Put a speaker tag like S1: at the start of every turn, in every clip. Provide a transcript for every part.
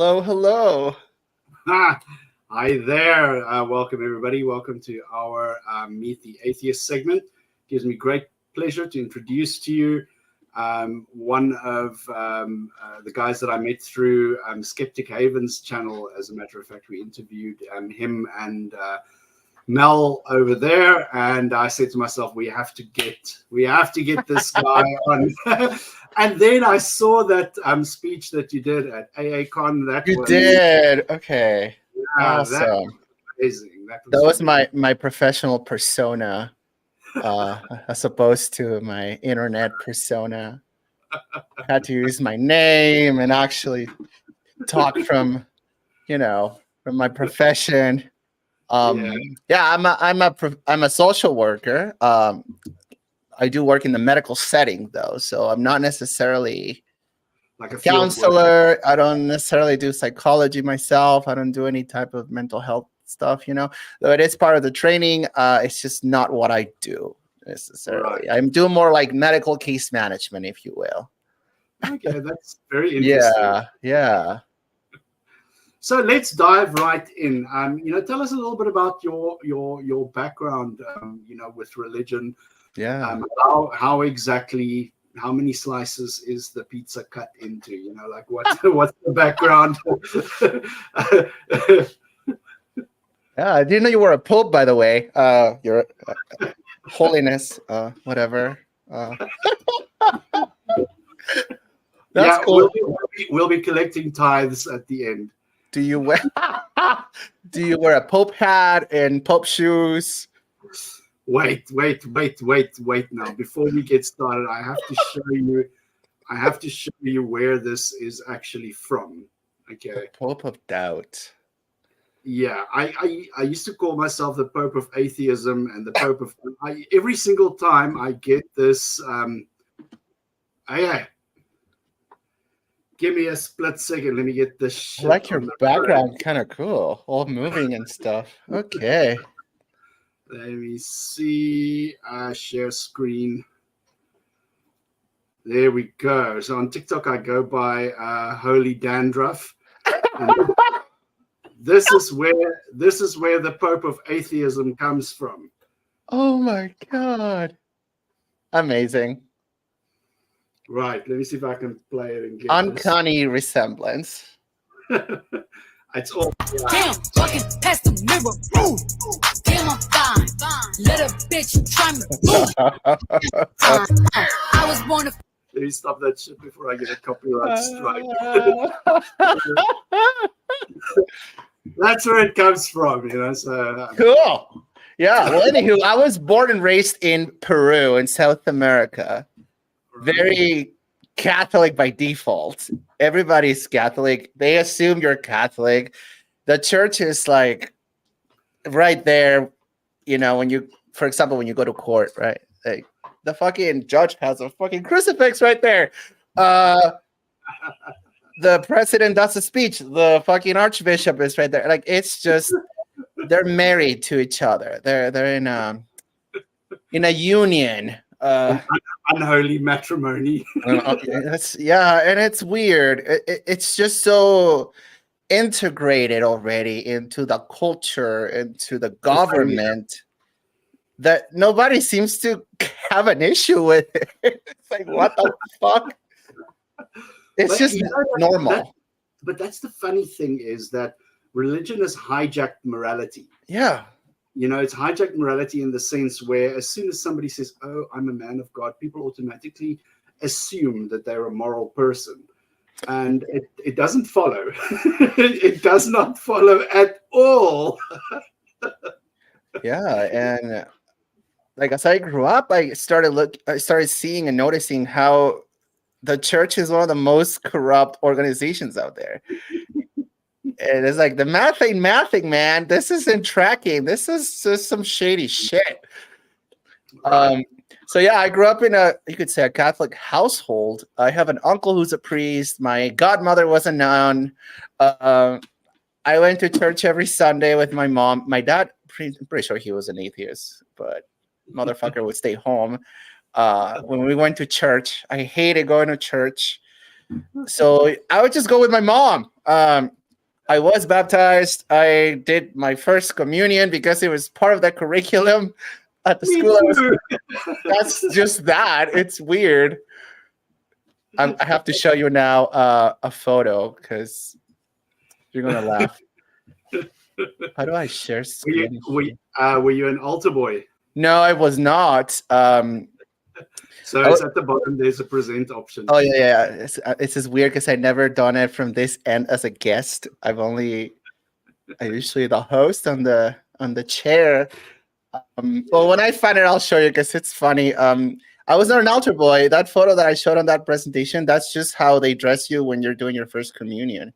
S1: Hello, hello.
S2: Hi there. Welcome, everybody. Welcome to our Meet the Atheist segment. Gives me great pleasure to introduce to you one of the guys that I met through Skeptic Haven's channel. As a matter of fact, we interviewed him and Mel over there, and I said to myself, we have to get this guy on. And then I saw that speech that you did at AACon.
S1: You did? Okay.
S2: Yeah,
S1: awesome.
S2: That was amazing.
S1: That was my professional persona, as opposed to my internet persona. I had to use my name and actually talk from my profession. I'm a social worker. I do work in the medical setting though, so I'm not necessarily like a counselor. I don't necessarily do psychology myself. I don't do any type of mental health stuff, though it is part of the training. It's just not what I do necessarily. Right. I'm doing more like medical case management, if you will.
S2: Okay, that's very interesting.
S1: Yeah.
S2: So let's dive right in. Tell us a little bit about your background, with religion.
S1: Yeah.
S2: How exactly, how many slices is the pizza cut into? What's the background?
S1: Yeah, I didn't know you were a pope, by the way. Your holiness, whatever.
S2: That's cool. We'll be collecting tithes at the end.
S1: Do you wear a pope hat and pope shoes?
S2: Wait now. Before we get started, I have to show you where this is actually from. Okay.
S1: The Pope of Doubt.
S2: Yeah, I used to call myself the Pope of Atheism and the Pope of every single time I get this give me a split second. Let me get this shit.
S1: I like your background, kind of cool. All moving and stuff. Okay.
S2: Let me see. Share screen. There we go. So on TikTok, I go by Holy Dandruff. This is where the Pope of Atheism comes from.
S1: Oh my God! Amazing.
S2: Right. Let me see if I can play it and get
S1: uncanny resemblance.
S2: It's all.
S3: Damn, walking past the mirror. Ooh. Damn, I'm fine. Let a bitch try me. I was born to.
S2: Let me stop that shit before I get a copyright strike. That's where it comes from, So
S1: cool. Yeah. Well, anywho, I was born and raised in Peru, in South America. Very Catholic by default. Everybody's Catholic. They assume you're Catholic. The church is like right there, for example, when you go to court, right? Like the fucking judge has a fucking crucifix right there. The president does a speech. The fucking archbishop is right there. Like it's just they're married to each other. They're in a union.
S2: Unholy matrimony.
S1: And it's weird. It's just so integrated already into the culture, into the government, that nobody seems to have an issue with it. It's like, what the fuck? It's just normal.
S2: But that's the funny thing, is that religion has hijacked morality.
S1: Yeah.
S2: It's hijacked morality in the sense where as soon as somebody says, "Oh, I'm a man of God," people automatically assume that they're a moral person. And it doesn't follow. It does not follow at all.
S1: Yeah, and like as I grew up, I started seeing and noticing how the church is one of the most corrupt organizations out there. And it's like the math ain't mathing, man. This isn't tracking. This is just some shady shit. So yeah, I grew up in you could say a Catholic household. I have an uncle who's a priest. My godmother was a nun. I went to church every Sunday with my mom. My dad, I'm pretty sure he was an atheist, but motherfucker would stay home. When we went to church, I hated going to church. So I would just go with my mom. I was baptized. I did my first communion because it was part of the curriculum at the school. That's just that. It's weird. I have to show you now a photo because you're gonna laugh. How do I share screen?
S2: Were you an altar boy?
S1: No, I was not.
S2: So it's at the bottom. There's a present option.
S1: Oh yeah. It's just weird because I never done it from this end as a guest. I usually the host on the chair. Well, when I find it, I'll show you because it's funny. I was not an altar boy. That photo that I showed on that presentation, that's just how they dress you when you're doing your first communion.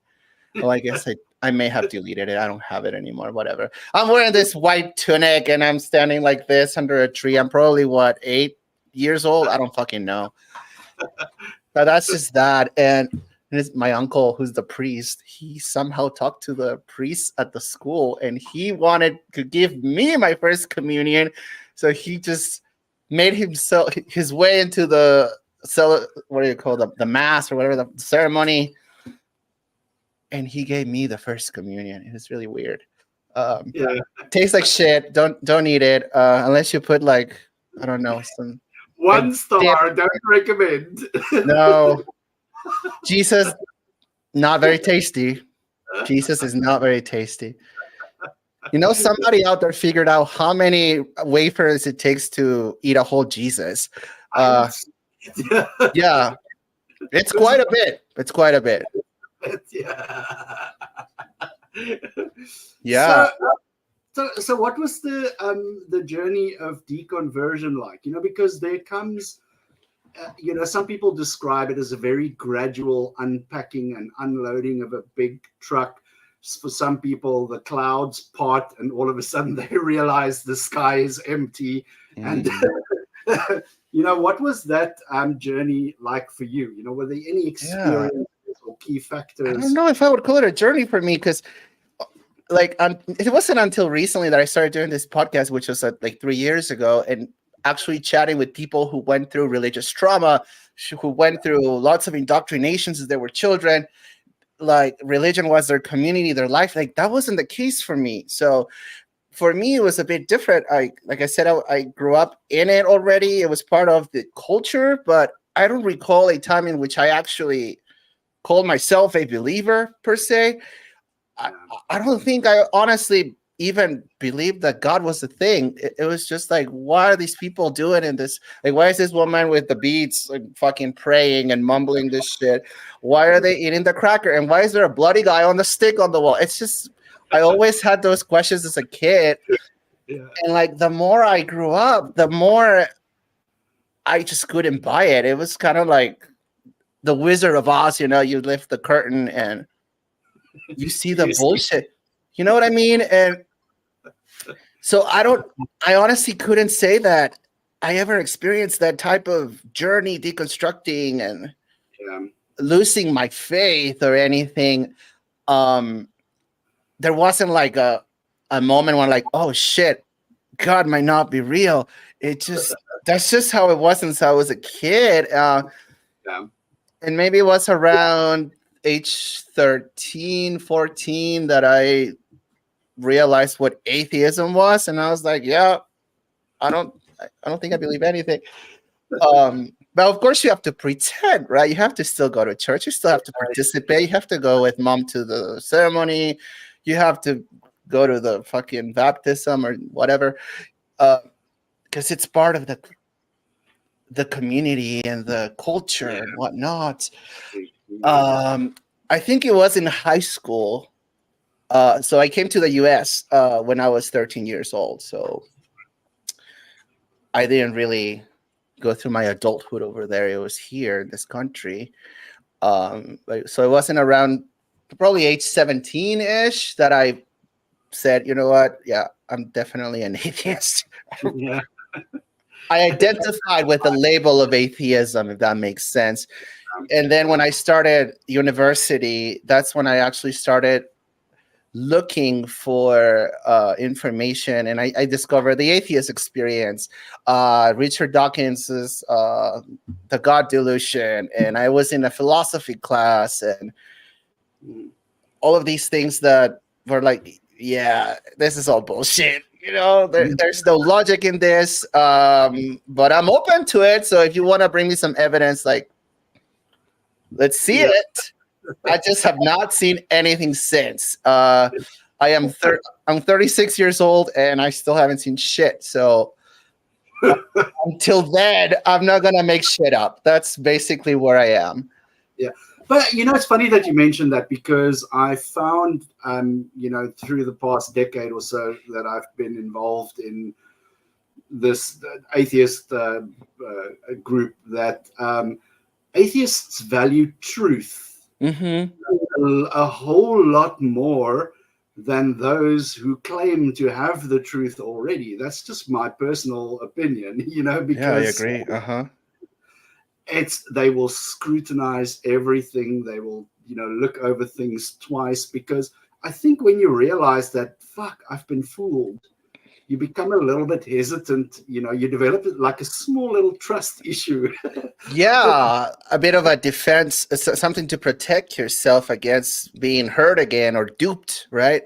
S1: Oh, I guess I may have deleted it. I don't have it anymore. Whatever. I'm wearing this white tunic and I'm standing like this under a tree. I'm probably 8 years old. I don't fucking know. But that's just that. And it's my uncle, who's the priest, he somehow talked to the priest at the school and he wanted to give me my first communion. So he just made himself his way into the what do you call the mass or whatever, the ceremony. And he gave me the first communion. It was really weird. Tastes like shit. Don't eat it unless you put like, I don't know, some
S2: 1 star. Don't recommend.
S1: No. Jesus, not very tasty. Jesus is not very tasty. You know, somebody out there figured out how many wafers it takes to eat a whole Jesus. Yeah, it's quite a bit. It's quite a bit. Yeah.
S2: So what was the journey of deconversion like? Because there comes, some people describe it as a very gradual unpacking and unloading of a big truck. For some people, the clouds part, and all of a sudden they realize the sky is empty. And what was that journey like for you? Were there any experiences or key factors?
S1: I don't know if I would call it a journey for me because, it wasn't until recently that I started doing this podcast, which was 3 years ago, and actually chatting with people who went through religious trauma, who went through lots of indoctrinations as they were children. Like religion was their community, their life. Like that wasn't the case for me. So for me, it was a bit different. Like I said, I grew up in it already. It was part of the culture, but I don't recall a time in which I actually called myself a believer per se. I don't think I honestly even believed that God was a thing. It was just like, what are these people doing in this? Like, why is this woman with the beads fucking praying and mumbling this shit? Why are they eating the cracker? And why is there a bloody guy on the stick on the wall? It's just, I always had those questions as a kid. Yeah. And the more I grew up, the more I just couldn't buy it. It was kind of like the Wizard of Oz, you lift the curtain and you see the bullshit. You know what I mean? And so I honestly couldn't say that I ever experienced that type of journey, deconstructing and losing my faith or anything. There wasn't a moment when oh shit, God might not be real. That's just how it was since I was a kid. And maybe it was around age 13, 14 that I realized what atheism was, and I was like, yeah, I don't think I believe anything. But of course you have to pretend, right? You have to still go to church, you still have to participate, you have to go with mom to the ceremony, you have to go to the fucking baptism or whatever, because it's part of the community and the culture and whatnot. I think it was in high school. So I came to the US when I was 13 years old. So I didn't really go through my adulthood over there. It was here in this country. So it wasn't around probably age 17-ish that I said, you know what? Yeah, I'm definitely an atheist. Yeah. I identified with the label of atheism, if that makes sense. And then when I started university, that's when I actually started looking for information, and I discovered the atheist experience, Richard Dawkins's The God Delusion, and I was in a philosophy class, and all of these things that were like, yeah, this is all bullshit. There's no logic in this, but I'm open to it. So if you want to bring me some evidence, like, let's see it. I just have not seen anything since. I'm 36 years old, and I still haven't seen shit. So until then, I'm not gonna make shit up. That's basically where I am.
S2: Yeah. But it's funny that you mentioned that, because I found, through the past decade or so that I've been involved in this atheist group, that atheists value truth a whole lot more than those who claim to have the truth already. That's just my personal opinion, because
S1: I agree.
S2: They will scrutinize everything. They will, look over things twice, because I think when you realize that, fuck, I've been fooled, you become a little bit hesitant. You develop like a small little trust issue.
S1: Yeah, a bit of a defense, something to protect yourself against being hurt again or duped, right?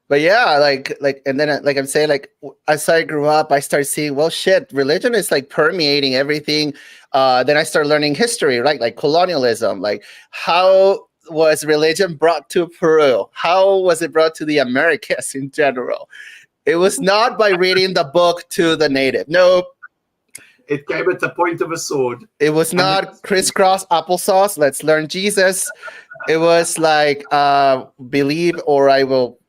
S1: But yeah, and then like I'm saying, like, as I grew up, I started seeing, well, shit, religion is like permeating everything. Then I started learning history, right? Like colonialism, like how was religion brought to Peru? How was it brought to the Americas in general? It was not by reading the book to the native. Nope.
S2: It came at the point of a sword.
S1: It was not crisscross applesauce. Let's learn Jesus. It was like, believe or I will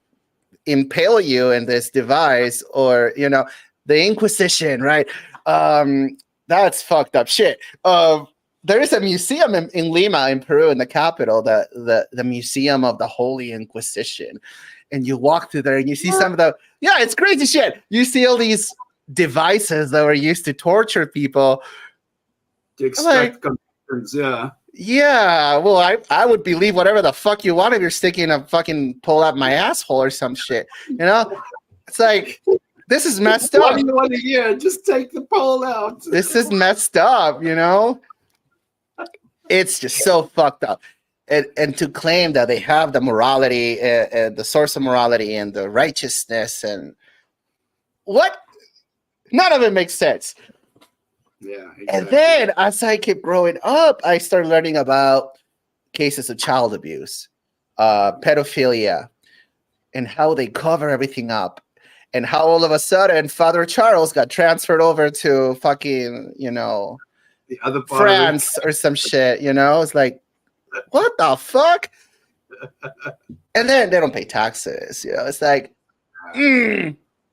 S1: impale you in this device, or the Inquisition, right? That's fucked up shit. There is a museum in Lima, in Peru, in the capital, the Museum of the Holy Inquisition, and you walk through there and you see some of it's crazy shit. You see all these devices that were used to torture people,
S2: to extract convictions.
S1: Yeah, well, I would believe whatever the fuck you want if you're sticking a fucking pole up my asshole or some shit. It's like, this is messed up.
S2: What do you want to hear? Just take the pole out.
S1: This is messed up, It's just so fucked up. And to claim that they have the morality and the source of morality and the righteousness and what? None of it makes sense.
S2: Yeah, exactly.
S1: And then as I kept growing up, I started learning about cases of child abuse, pedophilia, and how they cover everything up, and how all of a sudden Father Charles got transferred over to fucking,
S2: the other part
S1: France or some shit, It's like, what the fuck? And then they don't pay taxes, It's like,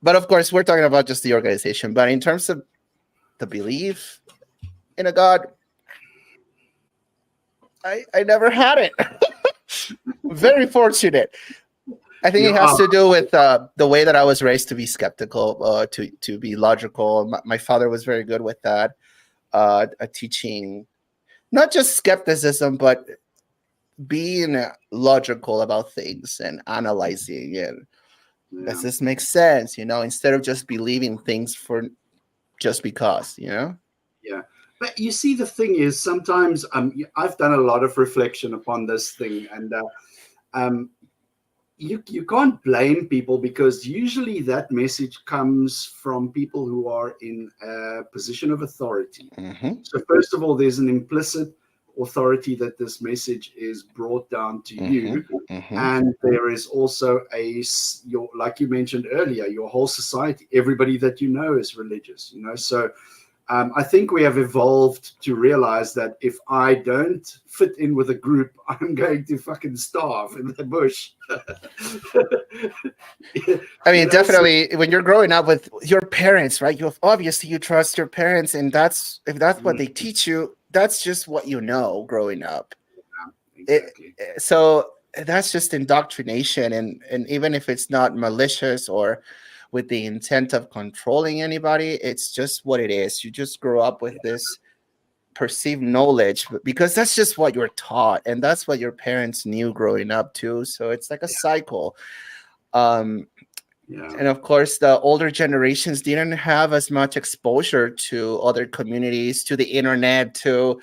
S1: But of course, we're talking about just the organization. But in terms of the belief in a God, I never had it. Very fortunate. I think it has to do with the way that I was raised to be skeptical, to be logical. My father was very good with that, teaching not just skepticism, but being logical about things and analyzing and does this make sense? Instead of just believing things for just because,
S2: Yeah. But you see, the thing is, sometimes I've done a lot of reflection upon this thing, and you can't blame people, because usually that message comes from people who are in a position of authority. So first of all, there's an implicit authority that this message is brought down to you, and there is also like you mentioned earlier, your whole society, everybody that is religious, so I think we have evolved to realize that if I don't fit in with a group, I'm going to fucking starve in the bush.
S1: I mean, definitely, when you're growing up with your parents, right? Obviously you trust your parents, and if that's what they teach you, that's just what growing up.
S2: Yeah, exactly.
S1: So that's just indoctrination, and even if it's not malicious or with the intent of controlling anybody, it's just what it is. You just grow up with this perceived knowledge, because that's just what you're taught, and that's what your parents knew growing up too. So it's like a cycle. And of course, the older generations didn't have as much exposure to other communities, to the internet, to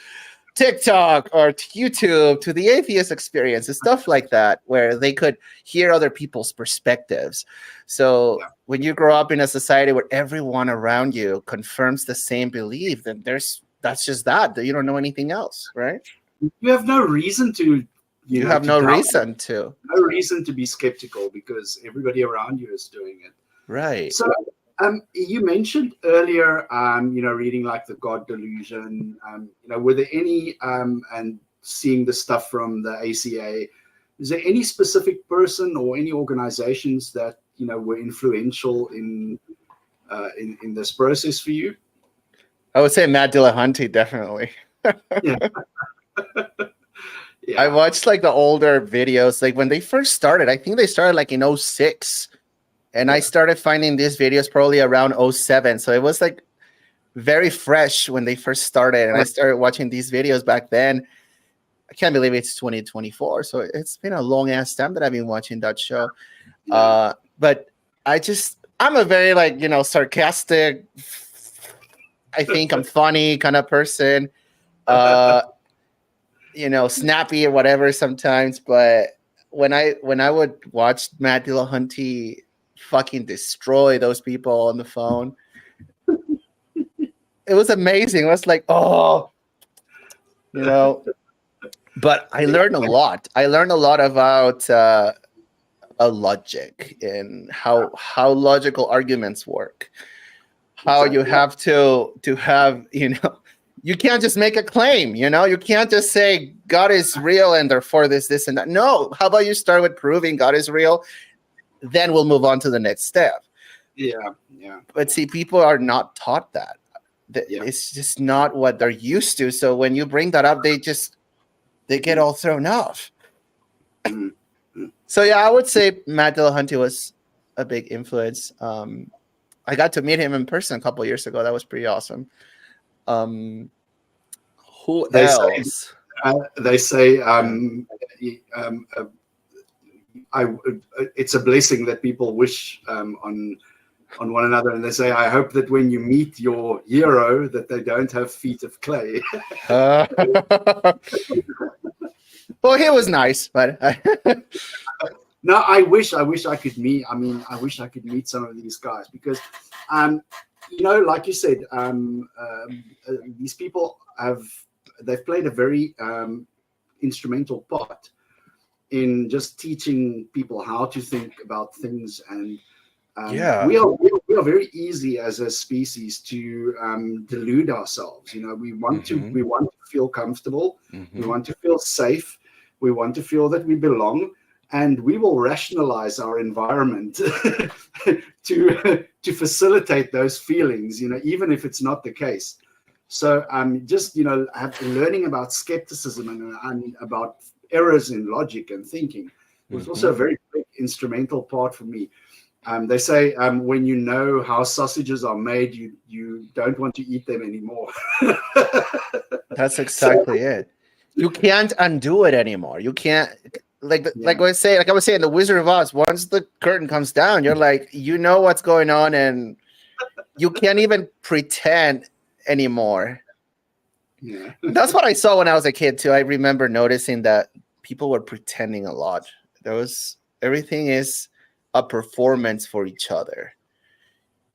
S1: TikTok or to YouTube, to the atheist experience and stuff like that, where they could hear other people's perspectives. So when you grow up in a society where everyone around you confirms the same belief, then that's just that you don't know anything else, right?
S2: You have no reason to.
S1: You have no reason to.
S2: No reason to be skeptical because everybody around you is doing it.
S1: Right.
S2: So, you mentioned earlier, reading like the God Delusion. Were there any, and seeing the stuff from the ACA, is there any specific person or any organizations that were influential in this process for you?
S1: I would say Matt Dillahunty, definitely.
S2: Yeah.
S1: I watched like the older videos, like when they first started. I think they started like in 2006. And I started finding these videos probably around 2007. So it was like very fresh when they first started. And I started watching these videos back then. I can't believe it's 2024. So it's been a long ass time that I've been watching that show. But I'm a very sarcastic, I think I'm funny kind of person. Snappy or whatever sometimes. But when I would watch Matt Dillahunty fucking destroy those people on the phone, it was amazing. It was like, but I learned a lot. I learned a lot about logic and how logical arguments work, how you have to have, you can't just make a claim, you can't just say God is real and therefore this and that. No, how about you start with proving God is real? Then we'll move on to the next step.
S2: Yeah.
S1: But see, people are not taught that. It's just not what they're used to. So when you bring that up, they get all thrown off. So I would say Matt Dillahunty was a big influence. I got to meet him in person a couple of years ago. That was pretty awesome. Who else?
S2: They say it's a blessing that people wish on one another, and they say, I hope that when you meet your hero that they don't have feet of clay.
S1: Well, he was nice, but
S2: no, I wish I could meet. I wish I could meet some of these guys because like you said, these people they've played a very instrumental part in just teaching people how to think about things, and we are very easy as a species to delude ourselves. We want to feel comfortable, we want to feel safe, we want to feel that we belong, and we will rationalize our environment to facilitate those feelings, even if it's not the case. So learning about skepticism and about errors in logic and thinking was also a very big instrumental part for me. They say when you know how sausages are made, you don't want to eat them anymore.
S1: That's exactly it. You can't undo it anymore. You can't like I was saying, The Wizard of Oz. Once the curtain comes down, you're like, what's going on, and you can't even pretend anymore.
S2: Yeah.
S1: That's what I saw when I was a kid too. I remember noticing that people were pretending a lot. Everything is a performance for each other.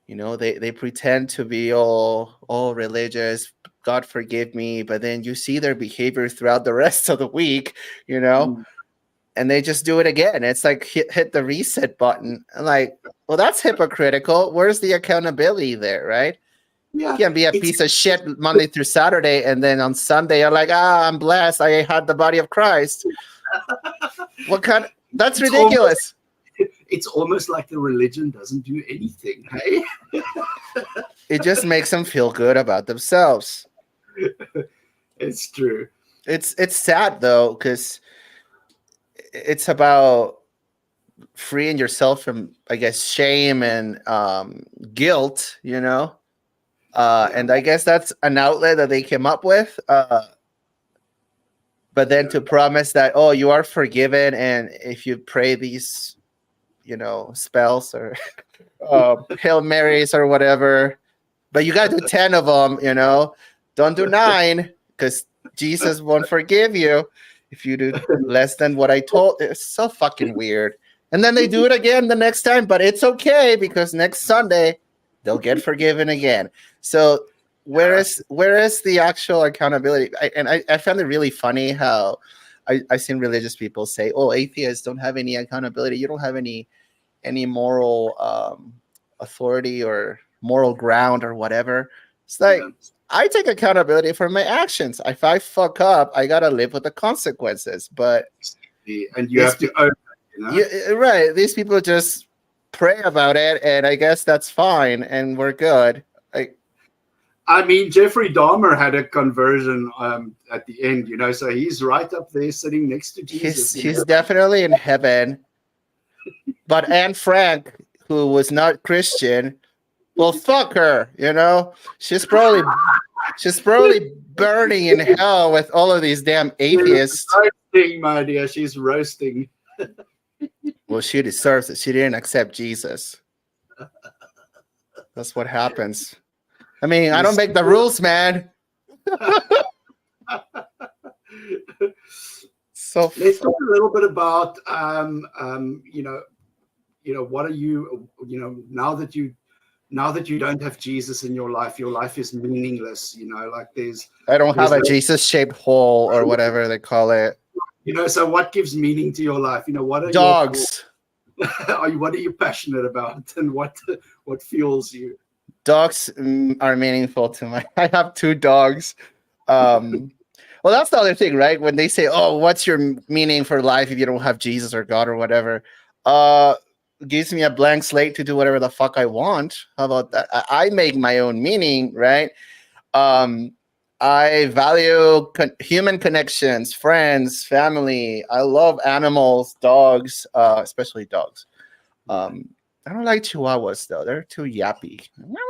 S1: They pretend to be all religious, God forgive me, but then you see their behavior throughout the rest of the week, and they just do it again. It's like hit the reset button. I'm like, well, that's hypocritical. Where's the accountability there, right?
S2: Yeah,
S1: you can't be a piece of shit Monday through Saturday, and then on Sunday you're like, I'm blessed, I had the body of Christ. That's ridiculous.
S2: It's almost like the religion doesn't do anything, hey?
S1: It just makes them feel good about themselves.
S2: It's true.
S1: It's sad though, because it's about freeing yourself from, I guess, shame and guilt, And I guess that's an outlet that they came up with. But then to promise that, oh, you are forgiven, and if you pray these, spells or Hail Marys or whatever, but you got to do 10 of them, don't do 9 because Jesus won't forgive you if you do less than what I told. It's so fucking weird. And then they do it again the next time, but it's okay because next Sunday they'll get forgiven again. So where is the actual accountability? I found it really funny how I've seen religious people say, oh, atheists don't have any accountability. You don't have any moral authority or moral ground or whatever. It's like, I take accountability for my actions. If I fuck up, I gotta live with the consequences. But
S2: and you have to own it,
S1: Yeah, right. These people just pray about it, and I guess that's fine, and we're good.
S2: I mean, Jeffrey Dahmer had a conversion at the end, so he's right up there sitting next to Jesus.
S1: He's definitely in heaven. But Anne Frank, who was not Christian, well, fuck her, She's probably burning in hell with all of these damn atheists.
S2: She's roasting, my dear. She's roasting.
S1: Well, she deserves it. She didn't accept Jesus. That's what happens. I mean, I don't make the rules, man. So
S2: let's talk a little bit about what are you now that you don't have Jesus in your life is meaningless.
S1: I don't have a Jesus-shaped hole or whatever they call it.
S2: So what gives meaning to your life? What are
S1: dogs?
S2: What are you passionate about, and what fuels you?
S1: Dogs are meaningful to my. I have 2 dogs. Well, that's the other thing, right? When they say, "Oh, what's your meaning for life if you don't have Jesus or God or whatever?" Gives me a blank slate to do whatever the fuck I want. How about that? I make my own meaning, right? I value human connections, friends, family. I love animals, dogs, especially dogs. I don't like chihuahuas though; they're too yappy.
S2: What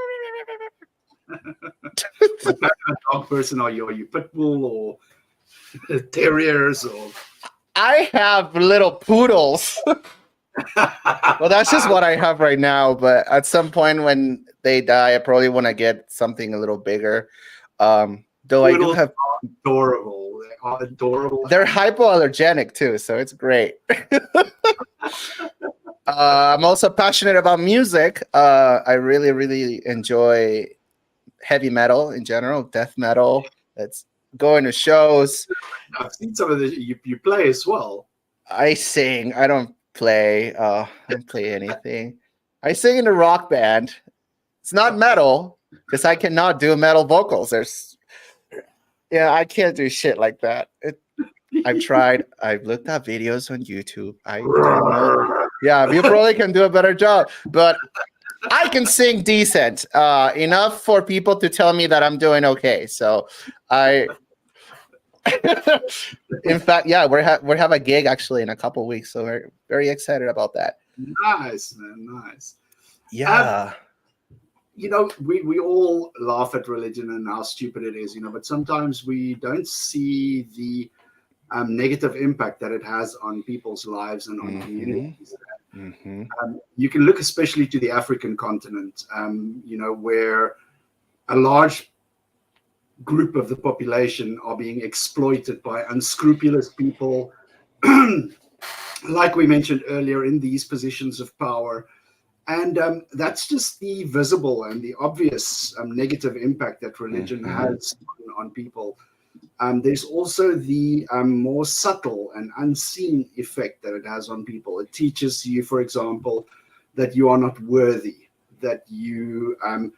S2: kind of dog person are you? Are you pit bull or terriers or?
S1: I have little poodles. Well, that's just what I have right now. But at some point when they die, I probably want to get something a little bigger. Though poodles, I do have
S2: adorable. They are adorable.
S1: They're hypoallergenic too, so it's great. I'm also passionate about music. I really, really enjoy heavy metal in general, death metal. It's going to shows.
S2: I've seen some of the you play as well.
S1: I sing. I don't play. I don't play anything. I sing in a rock band. It's not metal because I cannot do metal vocals. I can't do shit like that. I've tried. I've looked at videos on YouTube. I don't know. Yeah, you probably can do a better job, but I can sing decent enough for people to tell me that I'm doing okay. So in fact, yeah, we have a gig actually in a couple of weeks, so we're very excited about that.
S2: Nice, man, nice.
S1: Yeah.
S2: We all laugh at religion and how stupid it is, but sometimes we don't see the negative impact that it has on people's lives and on communities. You can look especially to the African continent, where a large group of the population are being exploited by unscrupulous people, like we mentioned earlier, in these positions of power. And that's just the visible and the obvious negative impact that religion has on people. There's also the more subtle and unseen effect that it has on people. It teaches you, for example, that you are not worthy, that you are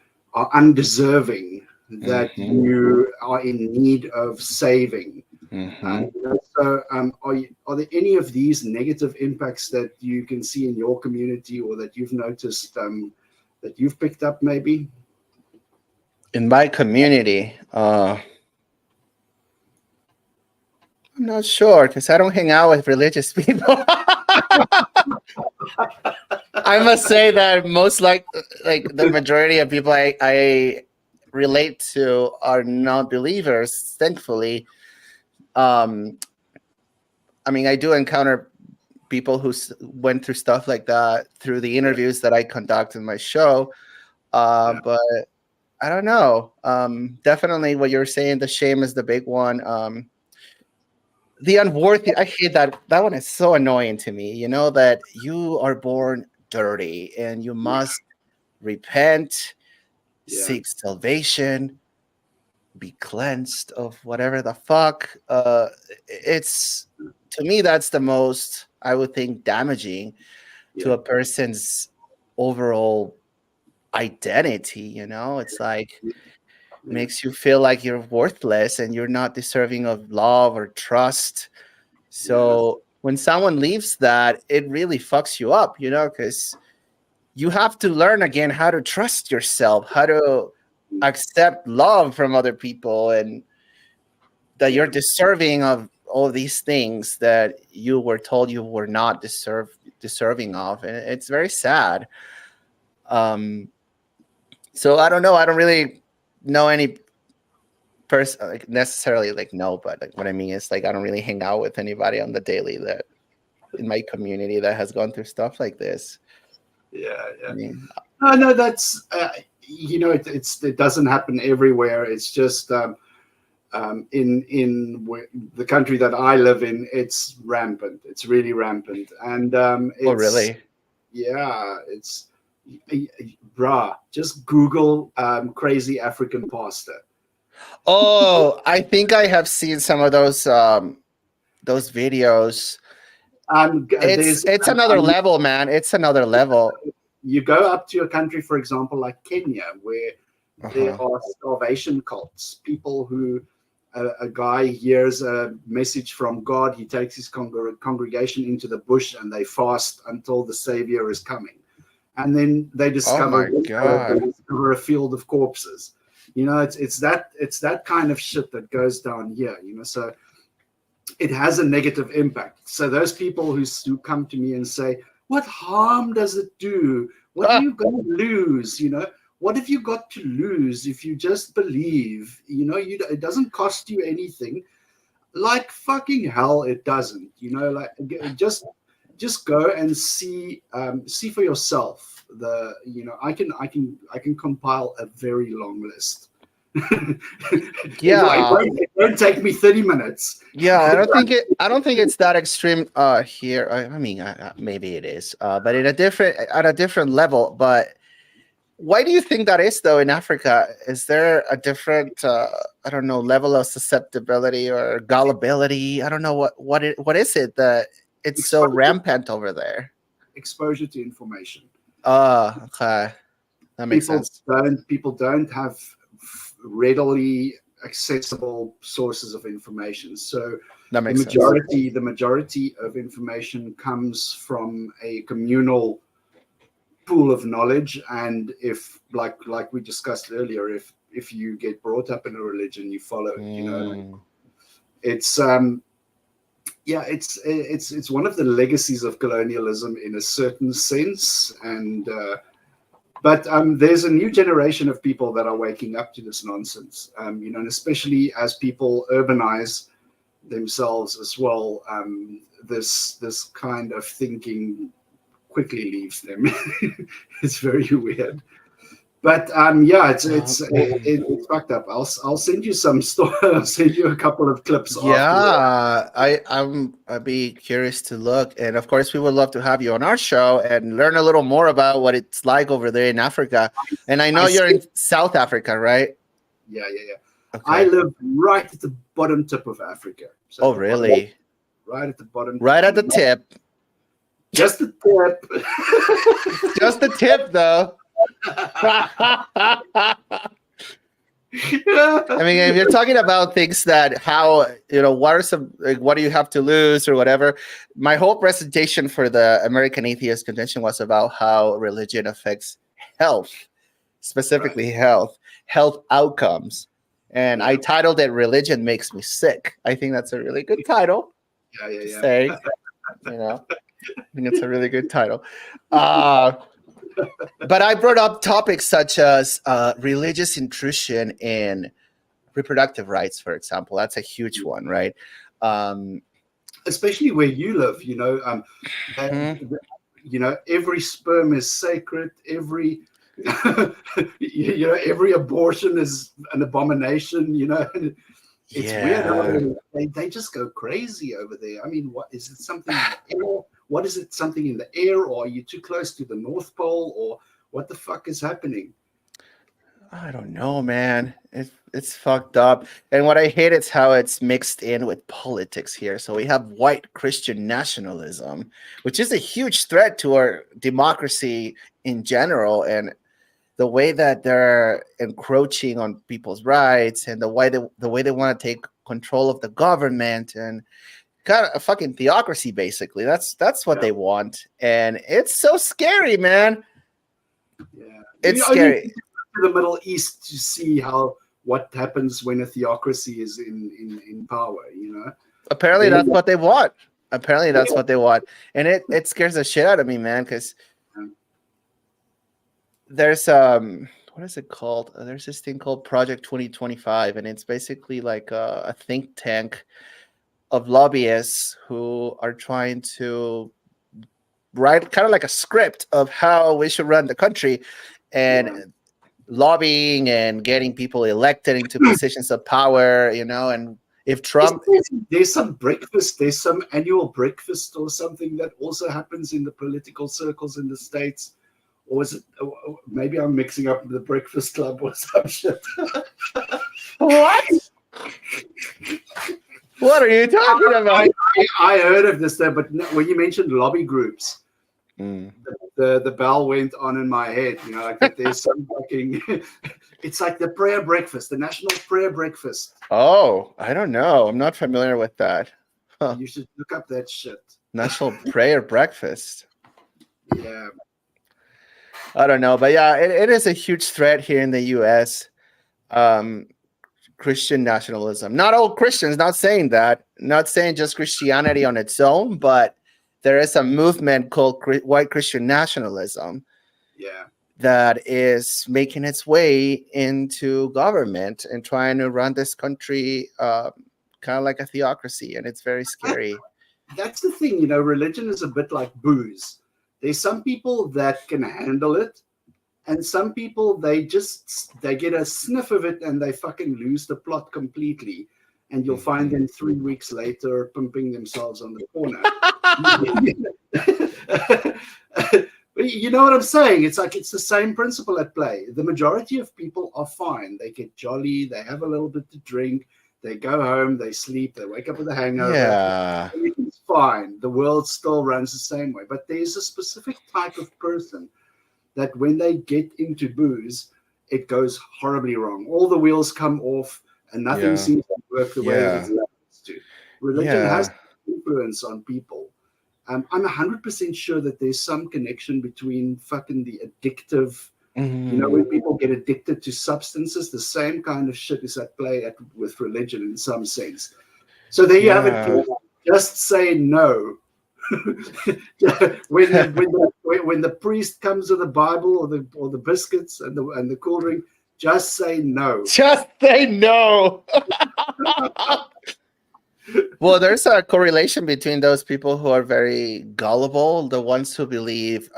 S2: undeserving, that you are in need of saving. So are there any of these negative impacts that you can see in your community or that you've noticed that you've picked up maybe?
S1: In my community, I'm not sure because I don't hang out with religious people. I must say that most like the majority of people I relate to are non-believers, thankfully. I mean, I do encounter people who went through stuff like that through the interviews that I conduct in my show. But I don't know. Definitely what you're saying, the shame is the big one. The unworthy, I hate that. That one is so annoying to me. You know, that you are born dirty and you must repent, seek salvation, be cleansed of whatever the fuck. It's, to me, that's the most, I would think, damaging to a person's overall identity. You know, it's like, makes you feel like you're worthless and you're not deserving of love or trust. So when someone leaves that, it really fucks you up, you know, because you have to learn again how to trust yourself, how to accept love from other people, and that you're deserving of all these things that you were told you were not deserving of. And it's very sad. So I don't know. I don't really know any person, like, necessarily, like, no, but like what I mean is, like, I don't really hang out with anybody on the daily that in my community that has gone through stuff like this. I mean,
S2: no, that's you know, it doesn't happen everywhere. It's just in the country that I live in, it's rampant. It's really rampant. And it's,
S1: oh really?
S2: Yeah, it's, bruh, just Google crazy African pastor.
S1: Oh, I think I have seen some of those videos. It's another level, man. It's another level.
S2: You go up to a country, for example, like Kenya, where there are starvation cults. People who a guy hears a message from God, he takes his congregation into the bush and they fast until the Savior is coming, and then they discover, discover a field of corpses. You know, it's that kind of shit that goes down here. You know, so it has a negative impact. So those people who come to me and say, what harm does it do? What are you going to lose? You know, what have you got to lose if you just believe? You know, it doesn't cost you anything. Like fucking hell, it doesn't. You know, like just go and see for yourself. You know, I can compile a very long list. It won't take me 30 minutes.
S1: Yeah, I don't think it's that extreme here. I mean, maybe it is, but at a different level. But why do you think that is, though? In Africa, is there a different I don't know, level of susceptibility or gullibility? I don't know what is it that it's so rampant over there?
S2: Exposure to information.
S1: Okay, that makes sense.
S2: People don't have readily accessible sources of information, so
S1: that makes sense.
S2: The majority of information comes from a communal pool of knowledge. And if like we discussed earlier, if you get brought up in a religion, you follow it. You know, it's it's one of the legacies of colonialism in a certain sense. And but there's a new generation of people that are waking up to this nonsense, you know, and especially as people urbanize themselves as well, this kind of thinking quickly leaves them. It's very weird. But it's fucked up. I'll send you some stuff. I'll send you a couple of clips.
S1: Yeah, I'd be curious to look, and of course, we would love to have you on our show and learn a little more about what it's like over there in Africa. And I know you're in South Africa, right?
S2: Yeah.
S1: Okay.
S2: I live right at the bottom tip of Africa. So
S1: oh, really?
S2: Right at the bottom.
S1: Right at the tip.
S2: Just the tip.
S1: Just the tip, though. I mean, if you're talking about things that how, you know, what do you have to lose or whatever, my whole presentation for the American Atheist Convention was about how religion affects health, specifically health outcomes. And I titled it "Religion Makes Me Sick." I think that's a really good title.
S2: Yeah.
S1: Say, you know, I think it's a really good title. But I brought up topics such as religious intrusion in reproductive rights, for example. That's a huge one, right?
S2: Especially where you live, that, every sperm is sacred. Every every abortion is an abomination. It's weird how they just go crazy over there. I mean, what is it? Something in the air? What is it? Something in the air? Or are you too close to the North Pole? Or what the fuck is happening?
S1: I don't know, man. It's fucked up. And what I hate is how it's mixed in with politics here. So we have white Christian nationalism, which is a huge threat to our democracy in general, and the way that they're encroaching on people's rights, and the way they want to take control of the government, and kind of a fucking theocracy, basically. That's what they want, and it's so scary, man.
S2: Yeah,
S1: it's scary.
S2: To the Middle East to see what happens when a theocracy is in power.
S1: Apparently, that's what they want. What they want, and it scares the shit out of me, man, because there's what is it called? There's this thing called Project 2025, and it's basically like a think tank of lobbyists who are trying to write kind of like a script of how we should run the country, and lobbying and getting people elected into positions of power, and if Trump...
S2: There's some breakfast, there's some annual breakfast or something that also happens in the political circles in the States. Or is it, maybe I'm mixing up the Breakfast Club or some shit.
S1: What? What are you talking about?
S2: I heard of this there, but when you mentioned lobby groups, the bell went on in my head. Like that there's some fucking... It's like the prayer breakfast, the national prayer breakfast.
S1: Oh, I don't know. I'm not familiar with that.
S2: Huh. You should look up that shit.
S1: National prayer breakfast.
S2: Yeah.
S1: I don't know, but yeah, it is a huge threat here in the U.S. Christian nationalism. Not all Christians, not saying that. Not saying just Christianity on its own, but there is a movement called white Christian nationalism.
S2: Yeah.
S1: That is making its way into government and trying to run this country kind of like a theocracy, and it's very scary.
S2: That's the thing, religion is a bit like booze. There's some people that can handle it, and some people they get a sniff of it and they fucking lose the plot completely, and you'll find them 3 weeks later pumping themselves on the corner. You know what I'm saying? It's like it's the same principle at play. The majority of people are fine. They get jolly, they have a little bit to drink, they go home, they sleep, they wake up with a hangover.
S1: Yeah.
S2: Everything's fine. The world still runs the same way. But there's a specific type of person that when they get into booze, it goes horribly wrong. All the wheels come off and nothing seems to work the way it's supposed to. Religion has influence on people. I'm 100% sure that there's some connection between fucking the addictive, when people get addicted to substances, the same kind of shit is at play with religion in some sense. So there you have it. Just say no. when the priest comes with the Bible or the biscuits and the cool drink, just say no.
S1: Just say no. Well, there's a correlation between those people who are very gullible, the ones who believe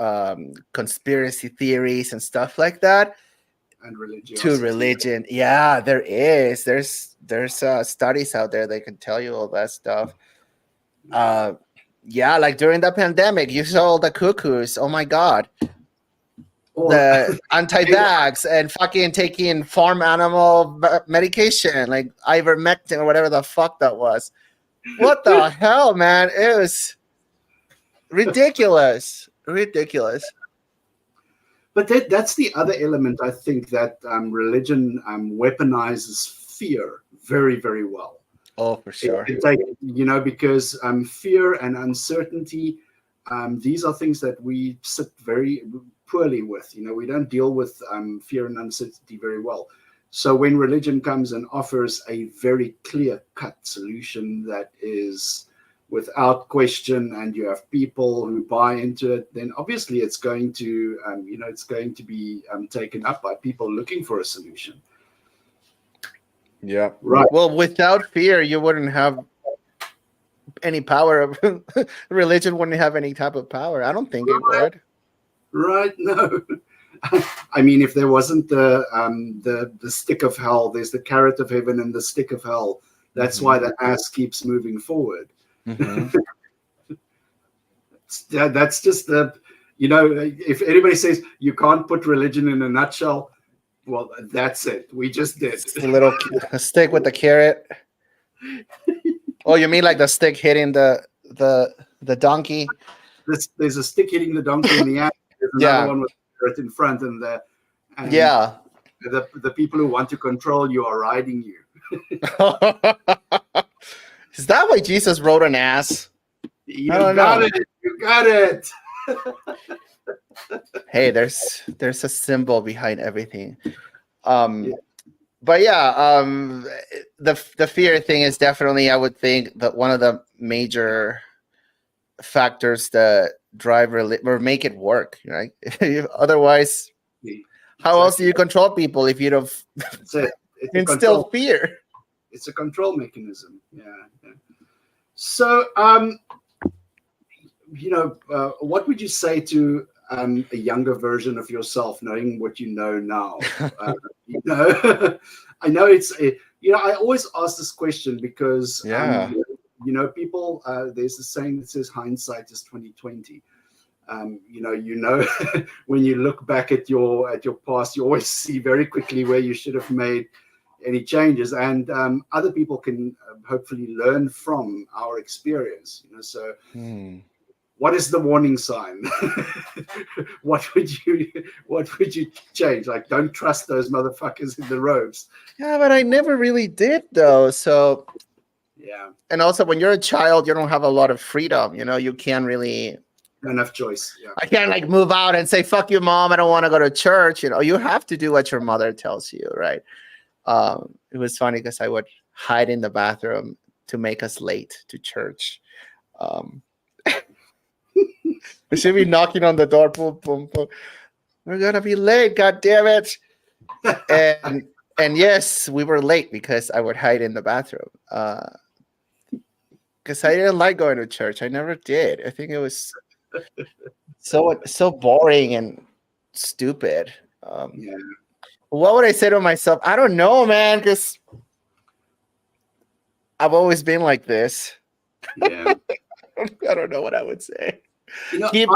S1: conspiracy theories and stuff like that,
S2: and
S1: to religion. Yeah, there is. There's studies out there that can tell you all that stuff. Like during the pandemic, you saw all the cuckoos. Oh my God. The anti-vax and fucking taking farm animal medication like ivermectin or whatever the fuck that was. What the hell, man? It was ridiculous.
S2: But that's the other element, I think, that religion weaponizes fear very, very well.
S1: Oh, for sure.
S2: It's like, because fear and uncertainty, these are things that we sit very poorly with. We don't deal with fear and uncertainty very well. So when religion comes and offers a very clear-cut solution that is without question, and you have people who buy into it, then obviously it's going to, it's going to be taken up by people looking for a solution.
S1: Yeah.
S2: Right.
S1: Well, without fear, you wouldn't have any power of religion wouldn't have any type of power. I don't think it would.
S2: Right. No. I mean, if there wasn't the stick of hell, there's the carrot of heaven and the stick of hell. That's why the ass keeps moving forward. That's just the, if anybody says you can't put religion in a nutshell, well, that's it. We just did.
S1: It's a little stick with the carrot. Oh, you mean like the stick hitting the donkey?
S2: There's a stick hitting the donkey in the ass. There's another one with the carrot in front, and the people who want to control you are riding you.
S1: Is that why Jesus rode an ass?
S2: You got it. You got it.
S1: Hey, there's a symbol behind everything. But yeah, the fear thing is definitely, I would think, that one of the major factors that drive or make it work, right? Otherwise, how else do you control people if you don't instill fear?
S2: It's a control mechanism. Yeah. So, what would you say to a younger version of yourself, knowing what you know now? I know I always ask this question because people. There's a saying that says hindsight is 20/20. When you look back at your past, you always see very quickly where you should have made any changes, and other people can hopefully learn from our experience. So. What is the warning sign? What would you change? Like, don't trust those motherfuckers in the robes.
S1: Yeah, but I never really did though. So
S2: yeah.
S1: And also, when you're a child, you don't have a lot of freedom. You can't really.
S2: Enough choice. Yeah.
S1: I can't like move out and say, "Fuck you, mom. I don't want to go to church." You have to do what your mother tells you, right? It was funny because I would hide in the bathroom to make us late to church. We should be knocking on the door. Boom, boom, boom. We're gonna be late. God damn it! And yes, we were late because I would hide in the bathroom. Because I didn't like going to church. I never did. I think it was so boring and stupid. What would I say to myself? I don't know, man. Because I've always been like this.
S2: Yeah.
S1: I don't know what I would say.
S2: Keep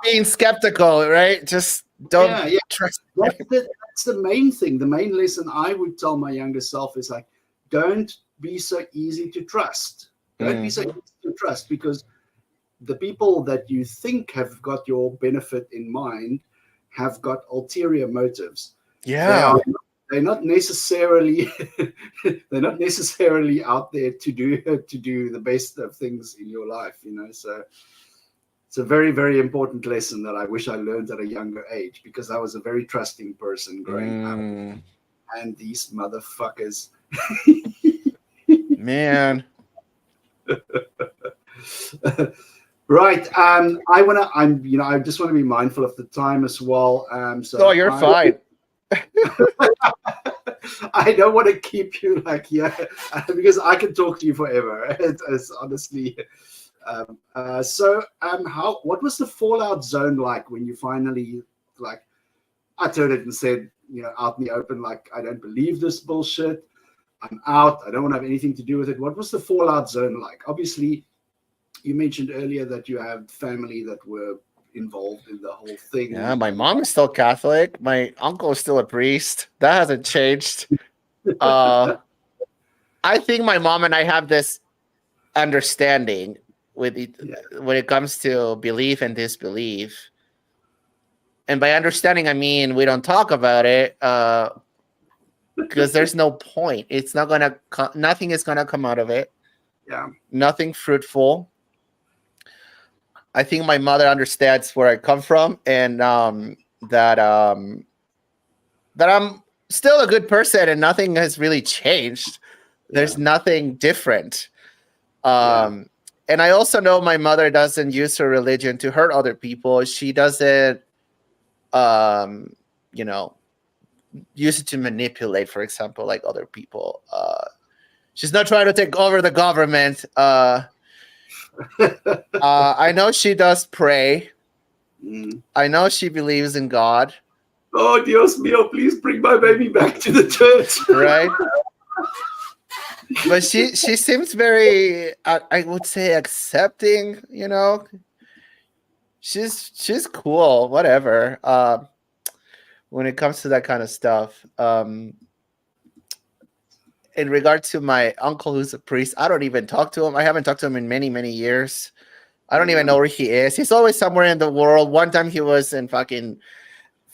S1: being skeptical, right? Just don't trust.
S2: That's the main thing. The main lesson I would tell my younger self is like, don't be so easy to trust. Don't be so easy to trust, because the people that you think have got your benefit in mind have got ulterior motives.
S1: Yeah.
S2: They're not necessarily out there to do the best of things in your life, So it's a very, very important lesson that I wish I learned at a younger age, because I was a very trusting person growing up. And these motherfuckers.
S1: Man.
S2: Right. I just want to be mindful of the time as well.
S1: You're fine.
S2: I don't want to keep you because I can talk to you forever. It's honestly. What was the fallout zone like when you finally uttered it and said, out in the open, I don't believe this bullshit. I'm out. I don't want to have anything to do with it. What was the fallout zone like? Obviously, you mentioned earlier that you have family that were involved in the whole thing.
S1: Yeah, my mom is still Catholic. My uncle is still a priest. That hasn't changed. I think my mom and I have this understanding when it comes to belief and disbelief. And by understanding, I mean we don't talk about it because there's no point. It's not gonna. Nothing is gonna come out of it.
S2: Yeah.
S1: Nothing fruitful. I think my mother understands where I come from, and that I'm still a good person, and nothing has really changed. There's nothing different. And I also know my mother doesn't use her religion to hurt other people. She doesn't, you know, use it to manipulate, for example, like other people. She's not trying to take over the government. I know she does pray. I know she believes in God.
S2: Oh, Dios mío, please bring my baby back to the church.
S1: Right? But she seems very, I would say, accepting, you know. She's cool, whatever. When it comes to that kind of stuff. In regard to my uncle who's a priest, I don't even talk to him. I haven't talked to him in many, many years. I don't even know where he is. He's always somewhere in the world. One time he was in fucking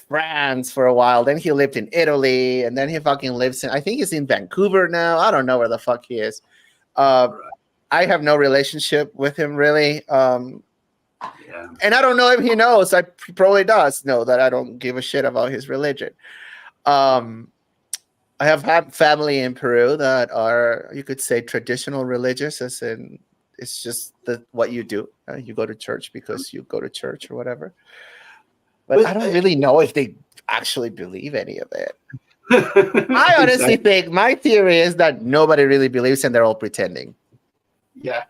S1: France for a while. Then he lived in Italy. And then he fucking lives in, I think he's in Vancouver now. I don't know where the fuck he is. I have no relationship with him really. And I don't know if he knows. He probably does know that I don't give a shit about his religion. I have had family in Peru that are, you could say, traditional religious, as in it's just what you do. You go to church because you go to church or whatever. But I don't really know if they actually believe any of it. I honestly think my theory is that nobody really believes and they're all pretending.
S2: Yeah.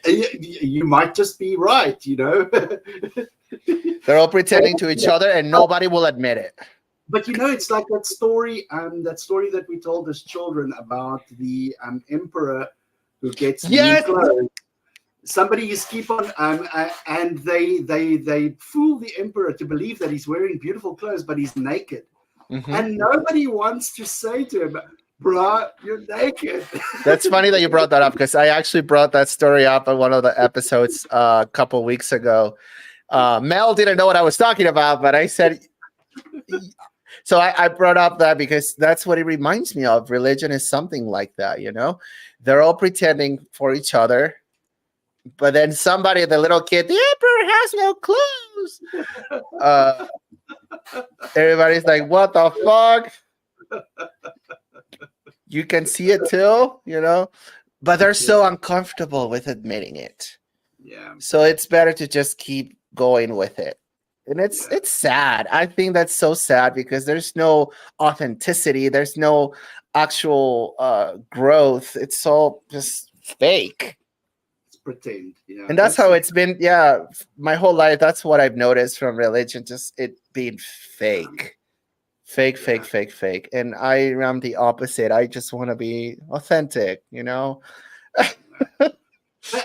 S2: You might just be right, you know.
S1: They're all pretending to each other and nobody will admit it.
S2: But you know, it's like that story that we told as children about the emperor who gets new clothes. Somebody is keep on and they fool the emperor to believe that he's wearing beautiful clothes, but he's naked. And nobody wants to say to him, "Bruh, you're naked."
S1: That's funny that you brought that up, because I actually brought that story up on one of the episodes a couple weeks ago. Mel didn't know what I was talking about, but I said. So I brought up that because that's what it reminds me of. Religion is something like that, you know? They're all pretending for each other. But then somebody, the little kid, the emperor has no clothes. Everybody's like, what the fuck? You can see it too, you know? But they're so uncomfortable with admitting it.
S2: Yeah.
S1: So it's better to just keep going with it. And it's sad. I think that's so sad because there's no authenticity. There's no actual growth. It's all just fake.
S2: It's pretend. Yeah.
S1: And that's how it's been. Yeah. My whole life. That's what I've noticed from religion. Just it being fake. Fake. And I am the opposite. I just want to be authentic, you know?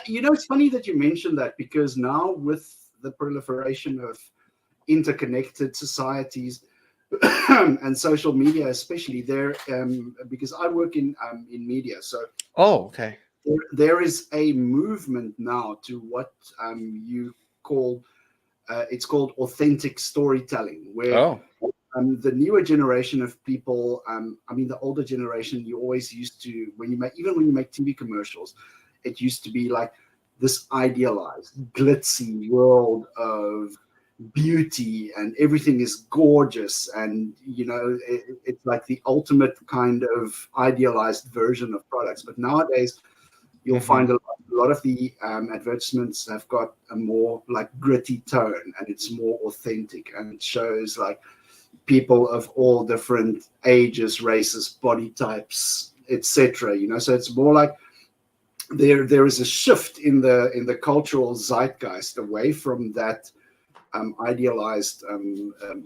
S2: You know, it's funny that you mentioned that, because now with the proliferation of interconnected societies and social media, especially there, because I work in media, so
S1: okay,
S2: there is a movement now to what you call it's called authentic storytelling, where the newer generation of people, I mean the older generation, you always used to, when you make TV commercials, it used to be like this idealized, glitzy world of beauty and everything is gorgeous, and you know it's like the ultimate kind of idealized version of products. But nowadays you'll find a lot of the advertisements have got a more like gritty tone, and it's more authentic, and it shows like people of all different ages, races, body types, etc. You know, so it's more like there is a shift in the cultural zeitgeist away from that idealized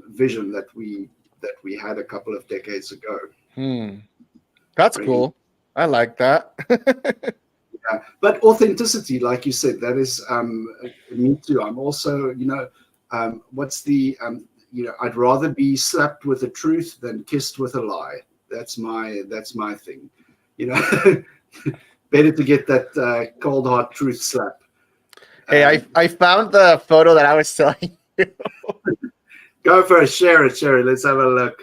S2: vision that we had a couple of decades ago.
S1: That's cool. I like that.
S2: Yeah, but authenticity, like you said, that is me too. I'm also, you know, what's the you know, I'd rather be slapped with the truth than kissed with a lie. That's my thing. You know, better to get that cold hard truth slap.
S1: Hey, I found the photo that I was telling you.
S2: Go for it, share it. Let's have a look.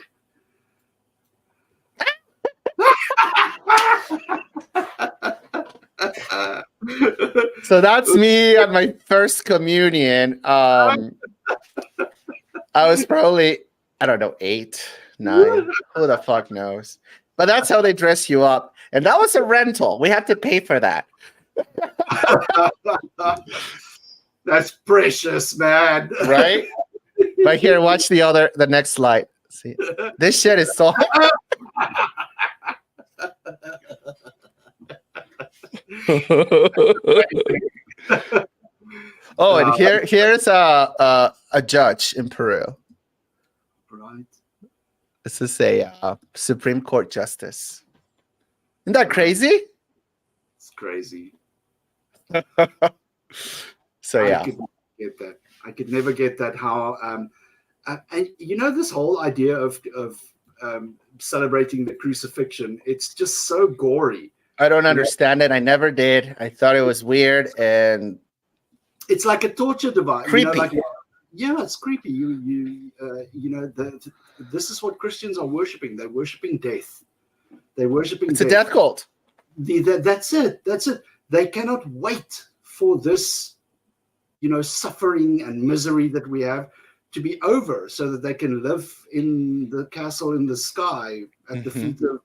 S1: So that's me at my first communion. I was probably, I don't know, 8, 9. Who the fuck knows? But that's how they dress you up. And that was a rental. We had to pay for that.
S2: That's precious, man.
S1: Right? Right here, watch the next slide. See, this shit is so. Oh, and here's a judge in Peru.
S2: Right.
S1: This is a Supreme Court justice. Isn't that crazy?
S2: It's crazy.
S1: So yeah,
S2: I could never get that. I could never get that. How and you know, this whole idea of celebrating the crucifixion, it's just so gory.
S1: I don't understand it. I never did. I thought it was weird and
S2: it's like a torture device.
S1: Creepy.
S2: You know, like, yeah, it's creepy. You know, this is what Christians are worshiping. They're worshiping death. They're worshiping.
S1: It's a death cult.
S2: That's it. That's it. They cannot wait for this, you know, suffering and misery that we have to be over, so that they can live in the castle in the sky at the feet of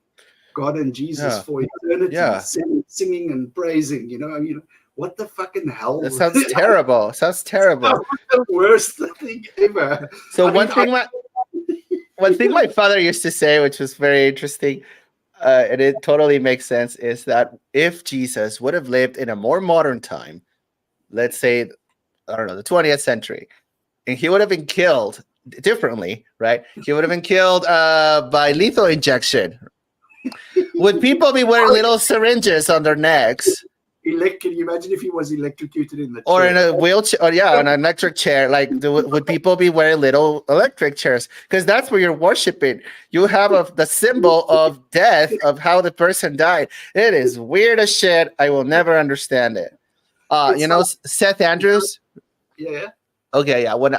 S2: God and Jesus for eternity, singing and praising. You know, I mean, what the fucking hell?
S1: That sounds terrible. Sounds terrible.
S2: The worst thing ever.
S1: So one thing my father used to say, which was very interesting, and it totally makes sense, is that if Jesus would have lived in a more modern time, let's say, I don't know, the 20th century, and he would have been killed differently, right? He would have been killed by lethal injection. Would people be wearing little syringes on their necks?
S2: Can you imagine if he was electrocuted in the
S1: or
S2: chair?
S1: in a wheelchair, or in an electric chair? Like, would people be wearing little electric chairs? Because that's where you're worshiping. You have the symbol of death, of how the person died. It is weird as shit. I will never understand it. You know, Seth Andrews.
S2: Yeah.
S1: Okay, yeah. When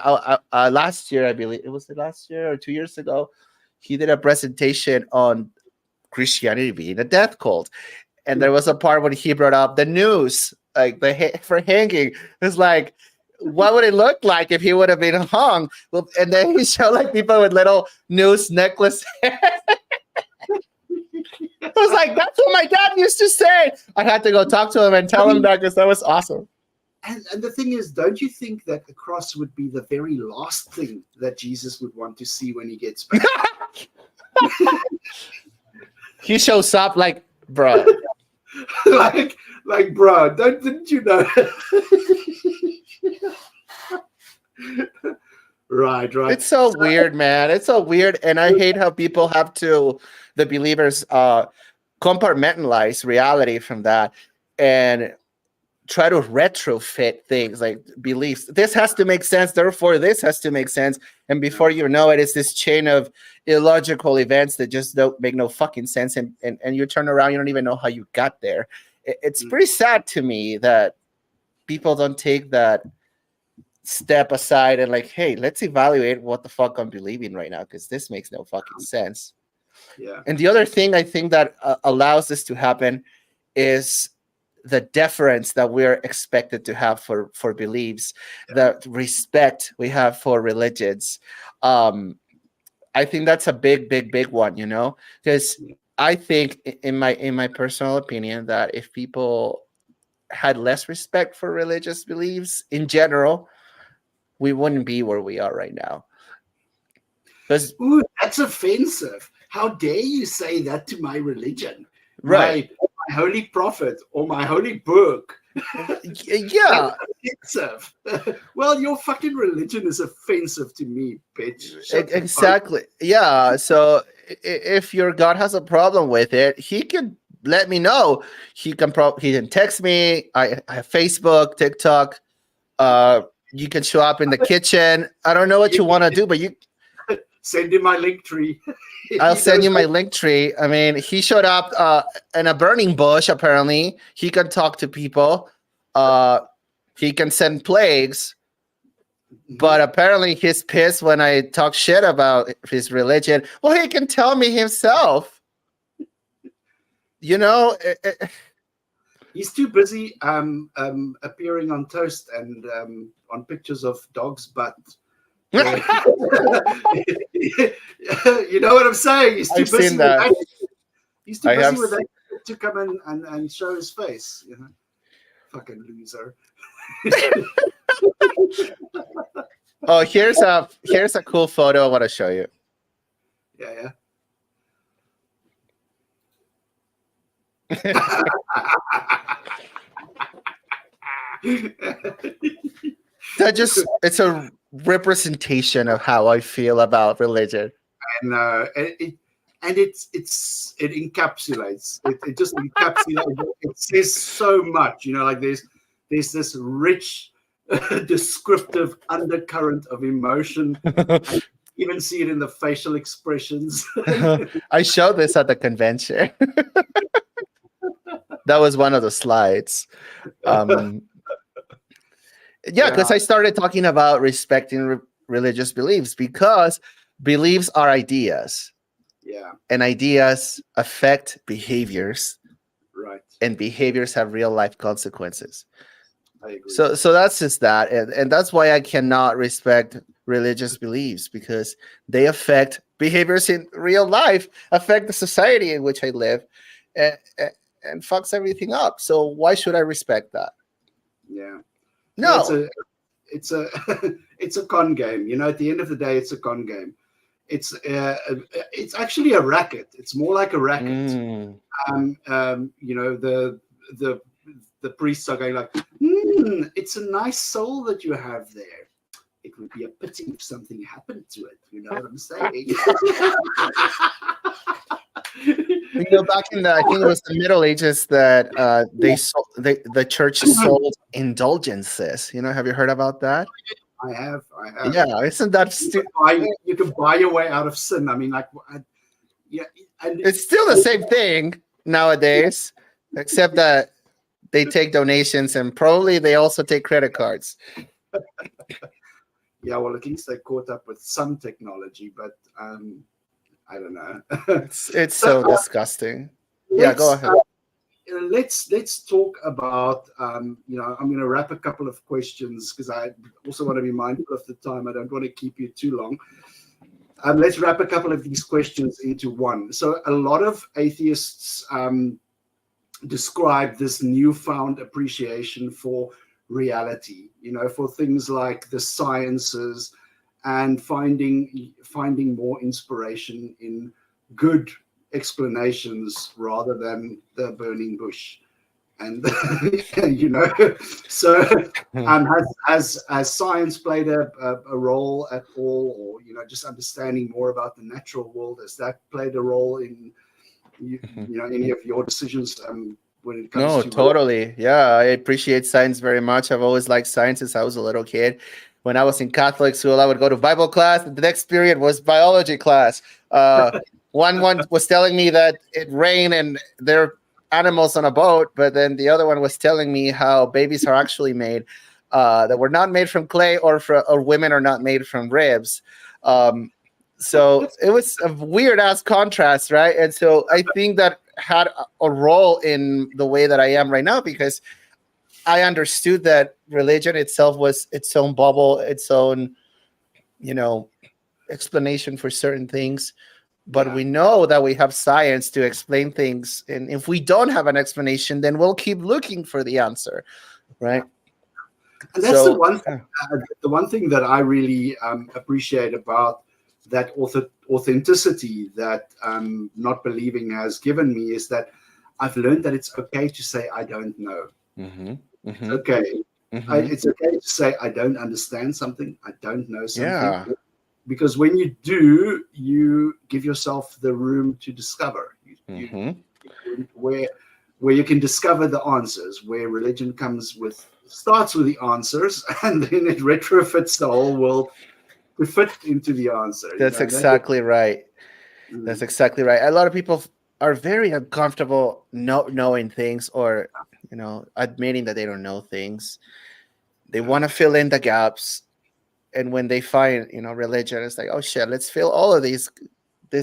S1: last year, I believe it was last year or 2 years ago, he did a presentation on Christianity being a death cult. And there was a part when he brought up the news, like for hanging. It's like, what would it look like if he would have been hung? Well, and then he showed like people with little noose necklaces. I was like, that's what my dad used to say. I had to go talk to him and tell him that, because that was awesome.
S2: And the thing is, don't you think that the cross would be the very last thing that Jesus would want to see when he gets back?
S1: He shows up like, bro.
S2: like, bro, didn't you know? Right.
S1: It's so weird, man. It's so weird. And I hate how people have to, the believers, compartmentalize reality from that and try to retrofit things like beliefs. This has to make sense, therefore this has to make sense. And before you know it, it's this chain of illogical events that just don't make no fucking sense. And you turn around, you don't even know how you got there. It's pretty sad to me that people don't take that step aside and like, hey, let's evaluate what the fuck I'm believing right now, because this makes no fucking sense.
S2: Yeah.
S1: And the other thing I think that allows this to happen is the deference that we're expected to have for beliefs, the respect we have for religions. I think that's a big one, you know, because I think in my personal opinion that if people had less respect for religious beliefs in general, we wouldn't be where we are right now.
S2: Ooh, that's offensive. How dare you say that to my religion?
S1: Right.
S2: My holy prophet or my holy book.
S1: Yeah.
S2: Offensive. Well, your fucking religion is offensive to me, bitch.
S1: Exactly. Yeah. So if your God has a problem with it, he can let me know. He can text me. I have Facebook, TikTok. You can show up in the kitchen. I don't know what you want to do, but you
S2: send him my link tree.
S1: I'll send you my link tree. I mean, he showed up in a burning bush, apparently. He can talk to people. He can send plagues. But apparently he's pissed when I talk shit about his religion. Well, he can tell me himself. You know?
S2: He's too busy appearing on Toast and on pictures of dogs' butt. You know what I'm saying? He's too busy with that. He's too busy with that to come in and show his face. You know? fucking loser.
S1: Oh, here's a cool photo I want to show you.
S2: Yeah.
S1: It's a representation of how I feel about religion.
S2: And it encapsulates. It just encapsulates. It says so much. Like there's this rich, descriptive undercurrent of emotion. You even see it in the facial expressions.
S1: I showed this at the convention. That was one of the slides. Because I started talking about respecting religious beliefs, because beliefs are ideas.
S2: Yeah.
S1: And ideas affect behaviors.
S2: Right.
S1: And behaviors have real life consequences.
S2: I agree.
S1: So that's just that. And that's why I cannot respect religious beliefs, because they affect behaviors in real life, affect the society in which I live, and fucks everything up. So why should I respect that?
S2: Yeah.
S1: No.
S2: It's a con game. At the end of the day, it's a con game. It's actually a racket. It's more like a racket. The priests are going like, it's a nice soul that you have there. It would be a pity if something happened to it. You know what I'm saying?
S1: Back in I think it was the Middle Ages that the church sold indulgences. Have you heard about that?
S2: I have.
S1: Yeah, isn't that stupid?
S2: You can buy your way out of sin. I mean, and
S1: it's still the same thing nowadays, except that they take donations and probably they also take credit cards.
S2: Yeah, well, at least they caught up with some technology, but I don't know.
S1: It's so disgusting. Yeah, go ahead.
S2: Let's talk about. I'm going to wrap a couple of questions because I also want to be mindful of the time. I don't want to keep you too long. Let's wrap a couple of these questions into one. So a lot of atheists describe this newfound appreciation for reality, for things like the sciences, and finding more inspiration in good explanations rather than the burning bush. And so has science played a role at all, or just understanding more about the natural world, has that played a role in any of your decisions when it comes to
S1: totally. Yeah, I appreciate science very much. I've always liked science since I was a little kid. When I was in Catholic school, I would go to Bible class. The next period was biology class. One was telling me that it rained and there are animals on a boat, but then the other one was telling me how babies are actually made, that we're not made from clay, or women are not made from ribs. So it was a weird ass contrast, right? And so I think that had a role in the way that I am right now, because I understood that religion itself was its own bubble, its own, explanation for certain things. But we know that we have science to explain things. And if we don't have an explanation, then we'll keep looking for the answer, right?
S2: And that's the one thing that I really appreciate about that authenticity that not believing has given me, is that I've learned that it's okay to say I don't know.
S1: Mm-hmm.
S2: It's okay. It's okay to say I don't understand something. I don't know something.
S1: Yeah.
S2: Because when you do, you give yourself the room to discover. Where you can discover the answers. Where religion starts with the answers, and then it retrofits the whole world to fit into the answer.
S1: That's exactly right. That's exactly right. A lot of people are very uncomfortable not knowing things, or admitting that they don't know things. They want to fill in the gaps, and when they find religion, it's like, oh shit, let's fill all of these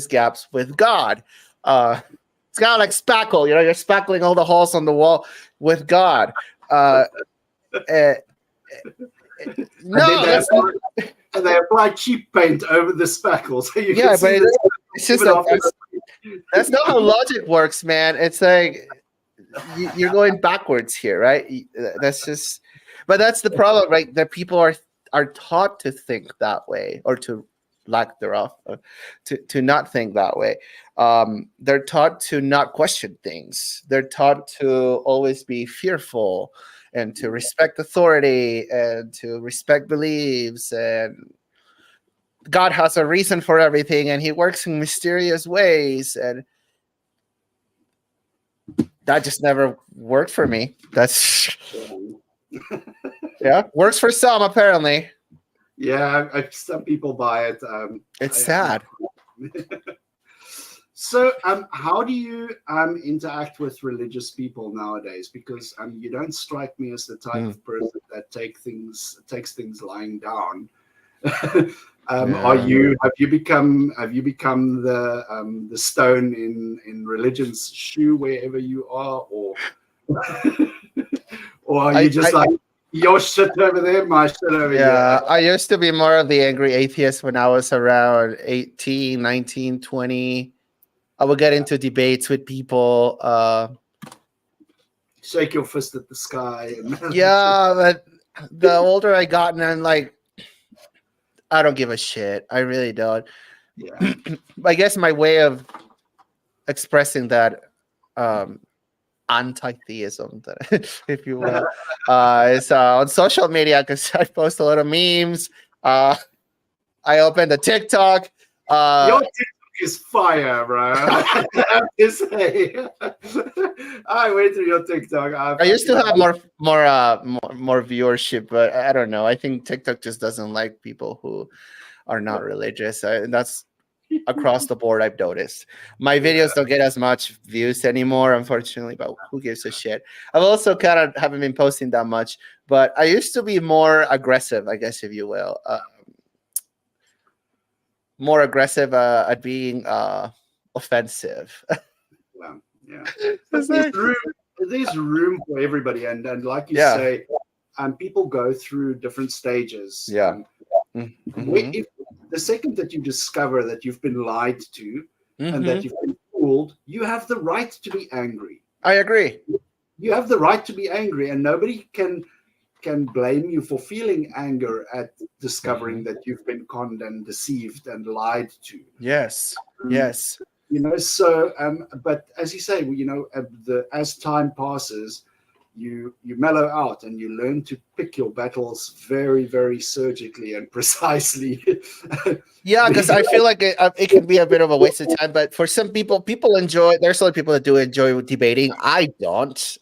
S1: gaps with God. It's kind of like spackle. You're spackling all the holes on the wall with God.
S2: And they apply cheap paint over the spackle, so you
S1: can
S2: see
S1: it's just that's not how logic works, man. It's like you're going backwards here, right? That's just, but that's the problem, right? That people are taught to think that way, or to lack thereof, to not think that way. They're taught to not question things. They're taught to always be fearful and to respect authority and to respect beliefs, and God has a reason for everything and he works in mysterious ways, and that just never worked for me. That's yeah, works for some apparently.
S2: Yeah, some people buy it.
S1: It's sad.
S2: So, how do you interact with religious people nowadays? Because you don't strike me as the type of person that takes things lying down. Have you become the stone in religion's shoe wherever you are, or or are you just like your shit over there, my shit over here?
S1: Yeah, I used to be more of the angry atheist when I was around 18, 19, 20. I would get into debates with people.
S2: Shake your fist at the sky.
S1: Yeah, but the older I gotten, I'm like, I don't give a shit. I really don't.
S2: Yeah.
S1: I guess my way of expressing that anti-theism, if you will, is on social media, because I post a lot of memes. I opened a TikTok.
S2: Your TikTok is fire, bro. I have to say. I went through your TikTok.
S1: I used to have more viewership, but I don't know. I think TikTok just doesn't like people who are not religious. And that's across the board, I've noticed. My videos don't get as much views anymore, unfortunately, but who gives a shit? I've also kind of haven't been posting that much, but I used to be more aggressive, I guess, if you will. More aggressive at being offensive.
S2: Yeah. There's room for everybody, and like you say, people go through different stages.
S1: Yeah.
S2: If the second that you discover that you've been lied to and that you've been fooled, you have the right to be angry.
S1: I agree.
S2: You have the right to be angry, and nobody can blame you for feeling anger at discovering that you've been conned and deceived and lied to.
S1: Yes.
S2: So but as you say, as time passes, you mellow out and you learn to pick your battles very, very surgically and precisely.
S1: Yeah, because I feel like it can be a bit of a waste of time, but for some people enjoy. There's other people that do enjoy debating. I don't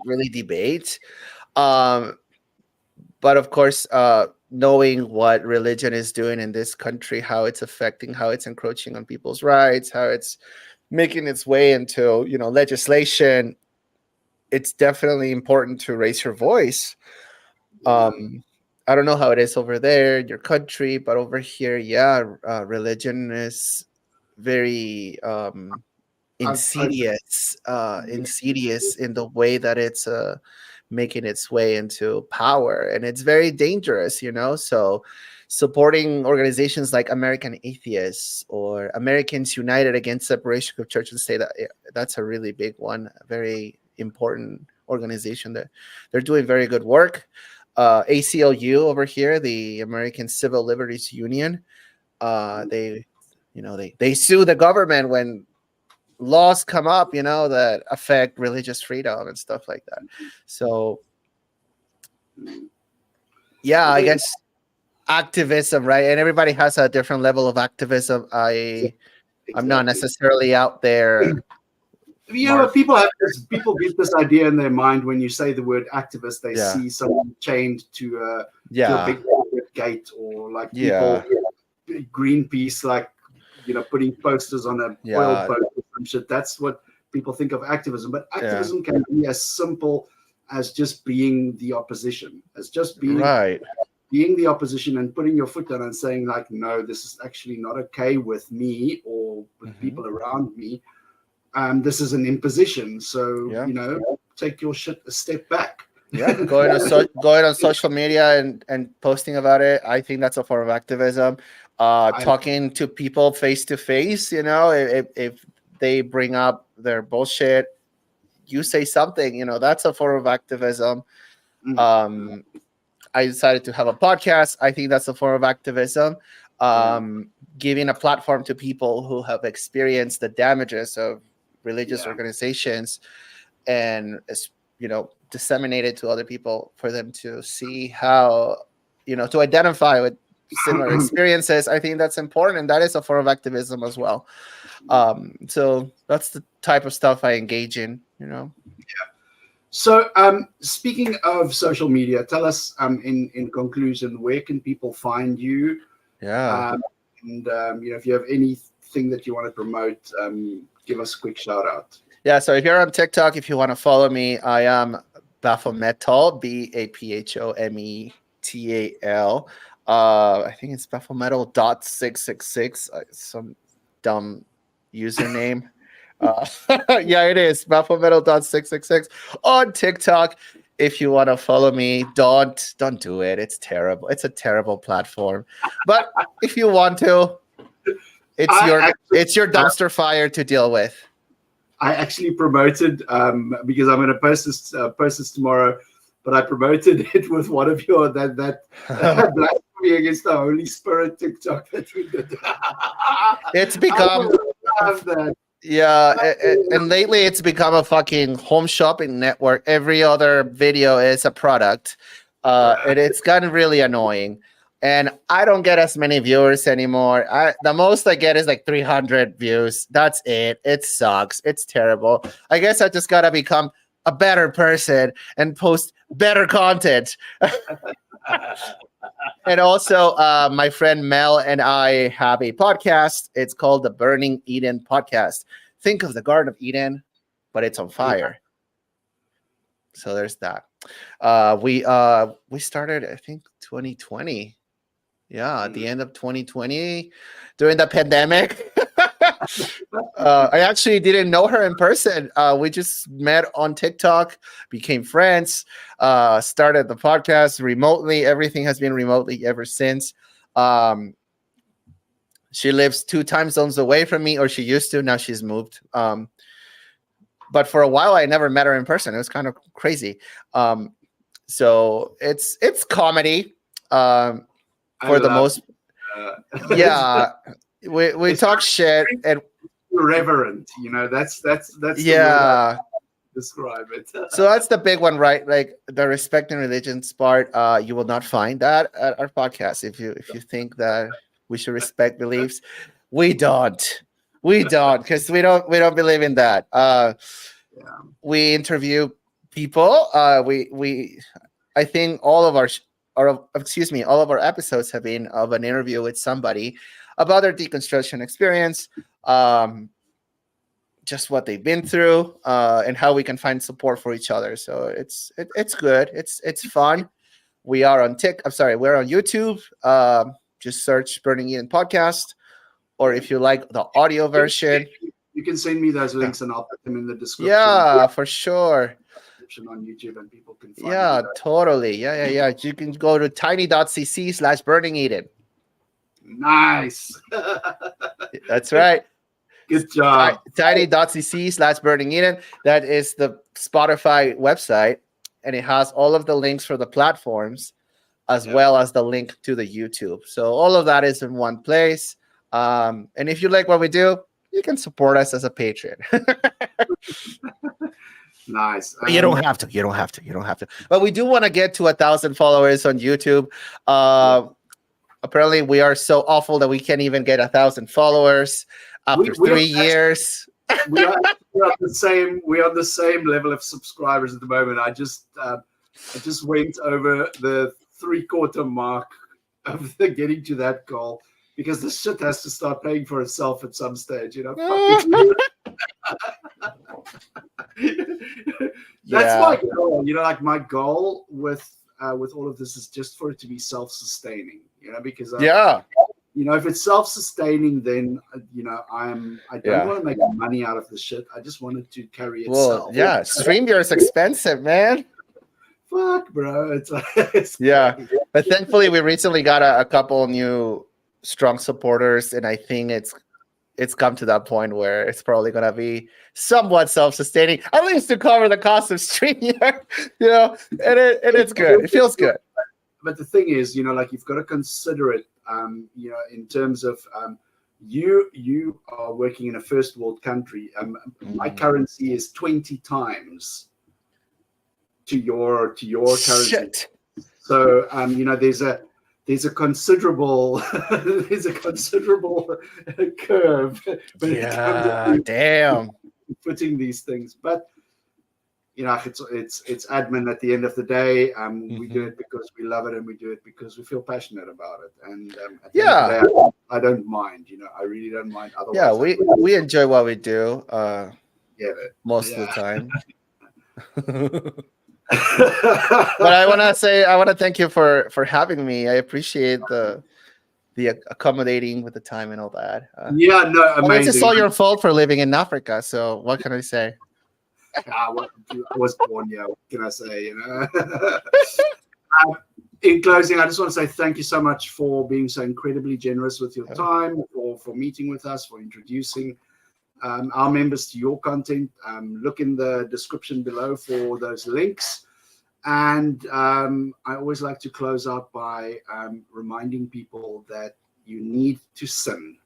S1: really debate. But of course, knowing what religion is doing in this country, how it's affecting, how it's encroaching on people's rights, how it's making its way into, legislation, it's definitely important to raise your voice. I don't know how it is over there in your country, but over here, religion is very insidious in the way that it's making its way into power, and it's very dangerous, so supporting organizations like American Atheists or Americans United Against Separation of Church and State, that's a really big one, a very important organization that they're doing very good work. ACLU over here, the American Civil Liberties Union, they sue the government when laws come up, that affect religious freedom and stuff like that. So, I guess activism, right? And everybody has a different level of activism. I'm not necessarily out there.
S2: People get this idea in their mind when you say the word activist, they see someone chained to a big gate, or like people, Greenpeace, like putting posters on a oil boat or some shit. That's what people think of activism. But activism can be as simple as just being the opposition, as just being the opposition and putting your foot down and saying, like, no, this is actually not okay with me or with people around me. This is an imposition. So, take your shit a step back.
S1: Going on social media and posting about it, I think that's a form of activism. Talking to people face to face, if they bring up their bullshit, you say something, that's a form of activism.
S2: Mm.
S1: I decided to have a podcast. I think that's a form of activism. Giving a platform to people who have experienced the damages of religious organizations, and disseminate it to other people for them to see how, to identify with similar experiences. I think that's important, and that is a form of activism as well. So that's the type of stuff I engage in.
S2: So, speaking of social media, tell us in conclusion, where can people find you?
S1: Yeah.
S2: And if you have anything that you want to promote, give us a quick shout out.
S1: Yeah. So if you're on TikTok, if you want to follow me, I am Baphometal, Baphometal. I think it's Baphometal.666, some dumb username. Yeah, it is Baphometal.666 on TikTok. If you want to follow me, don't do it. It's terrible. It's a terrible platform. But if you want to, it's your dumpster fire to deal with.
S2: I actually promoted because I'm going to post this tomorrow. But I promoted it with one of your that blasphemy against the Holy Spirit TikTok that we did.
S1: It's become and lately it's become a fucking home shopping network. Every other video is a product, and it's gotten really annoying. And I don't get as many viewers anymore. The most I get is like 300 views. That's it. It sucks. It's terrible. I guess I just gotta become a better person and post better content. And also, my friend Mel and I have a podcast. It's called the Burning Eden Podcast. Think of the Garden of Eden, but it's on fire. So there's that. We started, I think, 2020. Yeah, at the end of 2020, during the pandemic. I actually didn't know her in person. We just met on TikTok, became friends, started the podcast remotely. Everything has been remotely ever since. She lives 2 time zones away from me, or she used to. Now she's moved. But for a while, I never met her in person. It was kind of crazy. So it's comedy. For the most, yeah, we talk shit and
S2: irreverent. That's
S1: yeah.
S2: Describe it.
S1: So that's the big one, right? Like the respecting religions part. You will not find that at our podcast. If you think that we should respect beliefs, we don't, because we don't believe in that. We interview people. I think all of our episodes have been of an interview with somebody about their deconstruction experience, just what they've been through, and how we can find support for each other. So it's good. It's fun. We're on YouTube. Just search Burning Eden Podcast, or if you like the audio version,
S2: you can send me those links and I'll put them in the description.
S1: Yeah, for sure.
S2: On YouTube, and people can find
S1: totally. Yeah. You can go to tiny.cc/Burning Eden.
S2: Nice.
S1: That's right.
S2: Good job.
S1: Tiny.cc/Burning Eden. That is the Spotify website, and it has all of the links for the platforms, as well as the link to the YouTube. So all of that is in one place. And if you like what we do, you can support us as a patron.
S2: Nice.
S1: You don't have to. But we do want to get to 1,000 followers on YouTube. Apparently, we are so awful that we can't even get 1,000 followers after 3 years.
S2: We are on the same level of subscribers at the moment. I just went over the 3/4 mark of getting to that goal, because this shit has to start paying for itself at some stage. That's my goal. Like my goal with all of this is just for it to be self-sustaining. Because if it's self-sustaining, then I don't want to make money out of the shit. I just want it to carry itself.
S1: Well, yeah, StreamYard is expensive, man.
S2: Fuck, bro. It's
S1: but thankfully we recently got a couple new strong supporters, and I think it's it's come to that point where it's probably going to be somewhat self-sustaining, at least to cover the cost of StreamYard, and it's good. It feels good.
S2: But the thing is, like you've got to consider it, in terms of you are working in a first world country. My currency is 20 times to your currency.
S1: Shit.
S2: So there's a considerable curve when it comes to
S1: damn.
S2: putting these things. But it's admin at the end of the day. We do it because we love it, and we do it because we feel passionate about it. And at the end of the day, I don't mind. I really don't mind. Otherwise,
S1: we enjoy what we do. Most of the time. But I want to thank you for having me. I appreciate the accommodating with the time and all that.
S2: amazing.
S1: It's all your fault for living in Africa. So what can I say?
S2: I was born here. What can I say? In closing, I just want to say thank you so much for being so incredibly generous with your time, or for meeting with us, for introducing our members to your content. Look in the description below for those links. And I always like to close out by reminding people that you need to sin.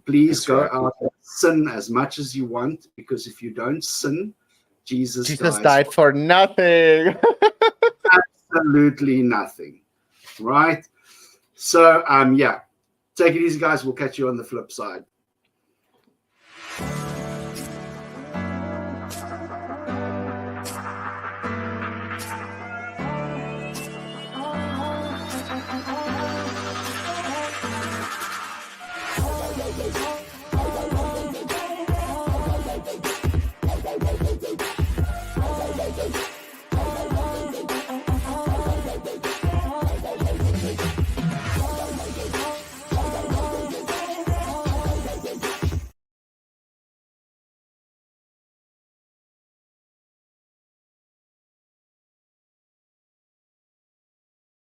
S2: Please go out and sin as much as you want, because if you don't sin, Jesus
S1: died for nothing.
S2: Absolutely nothing. Right? So, take it easy, guys. We'll catch you on the flip side.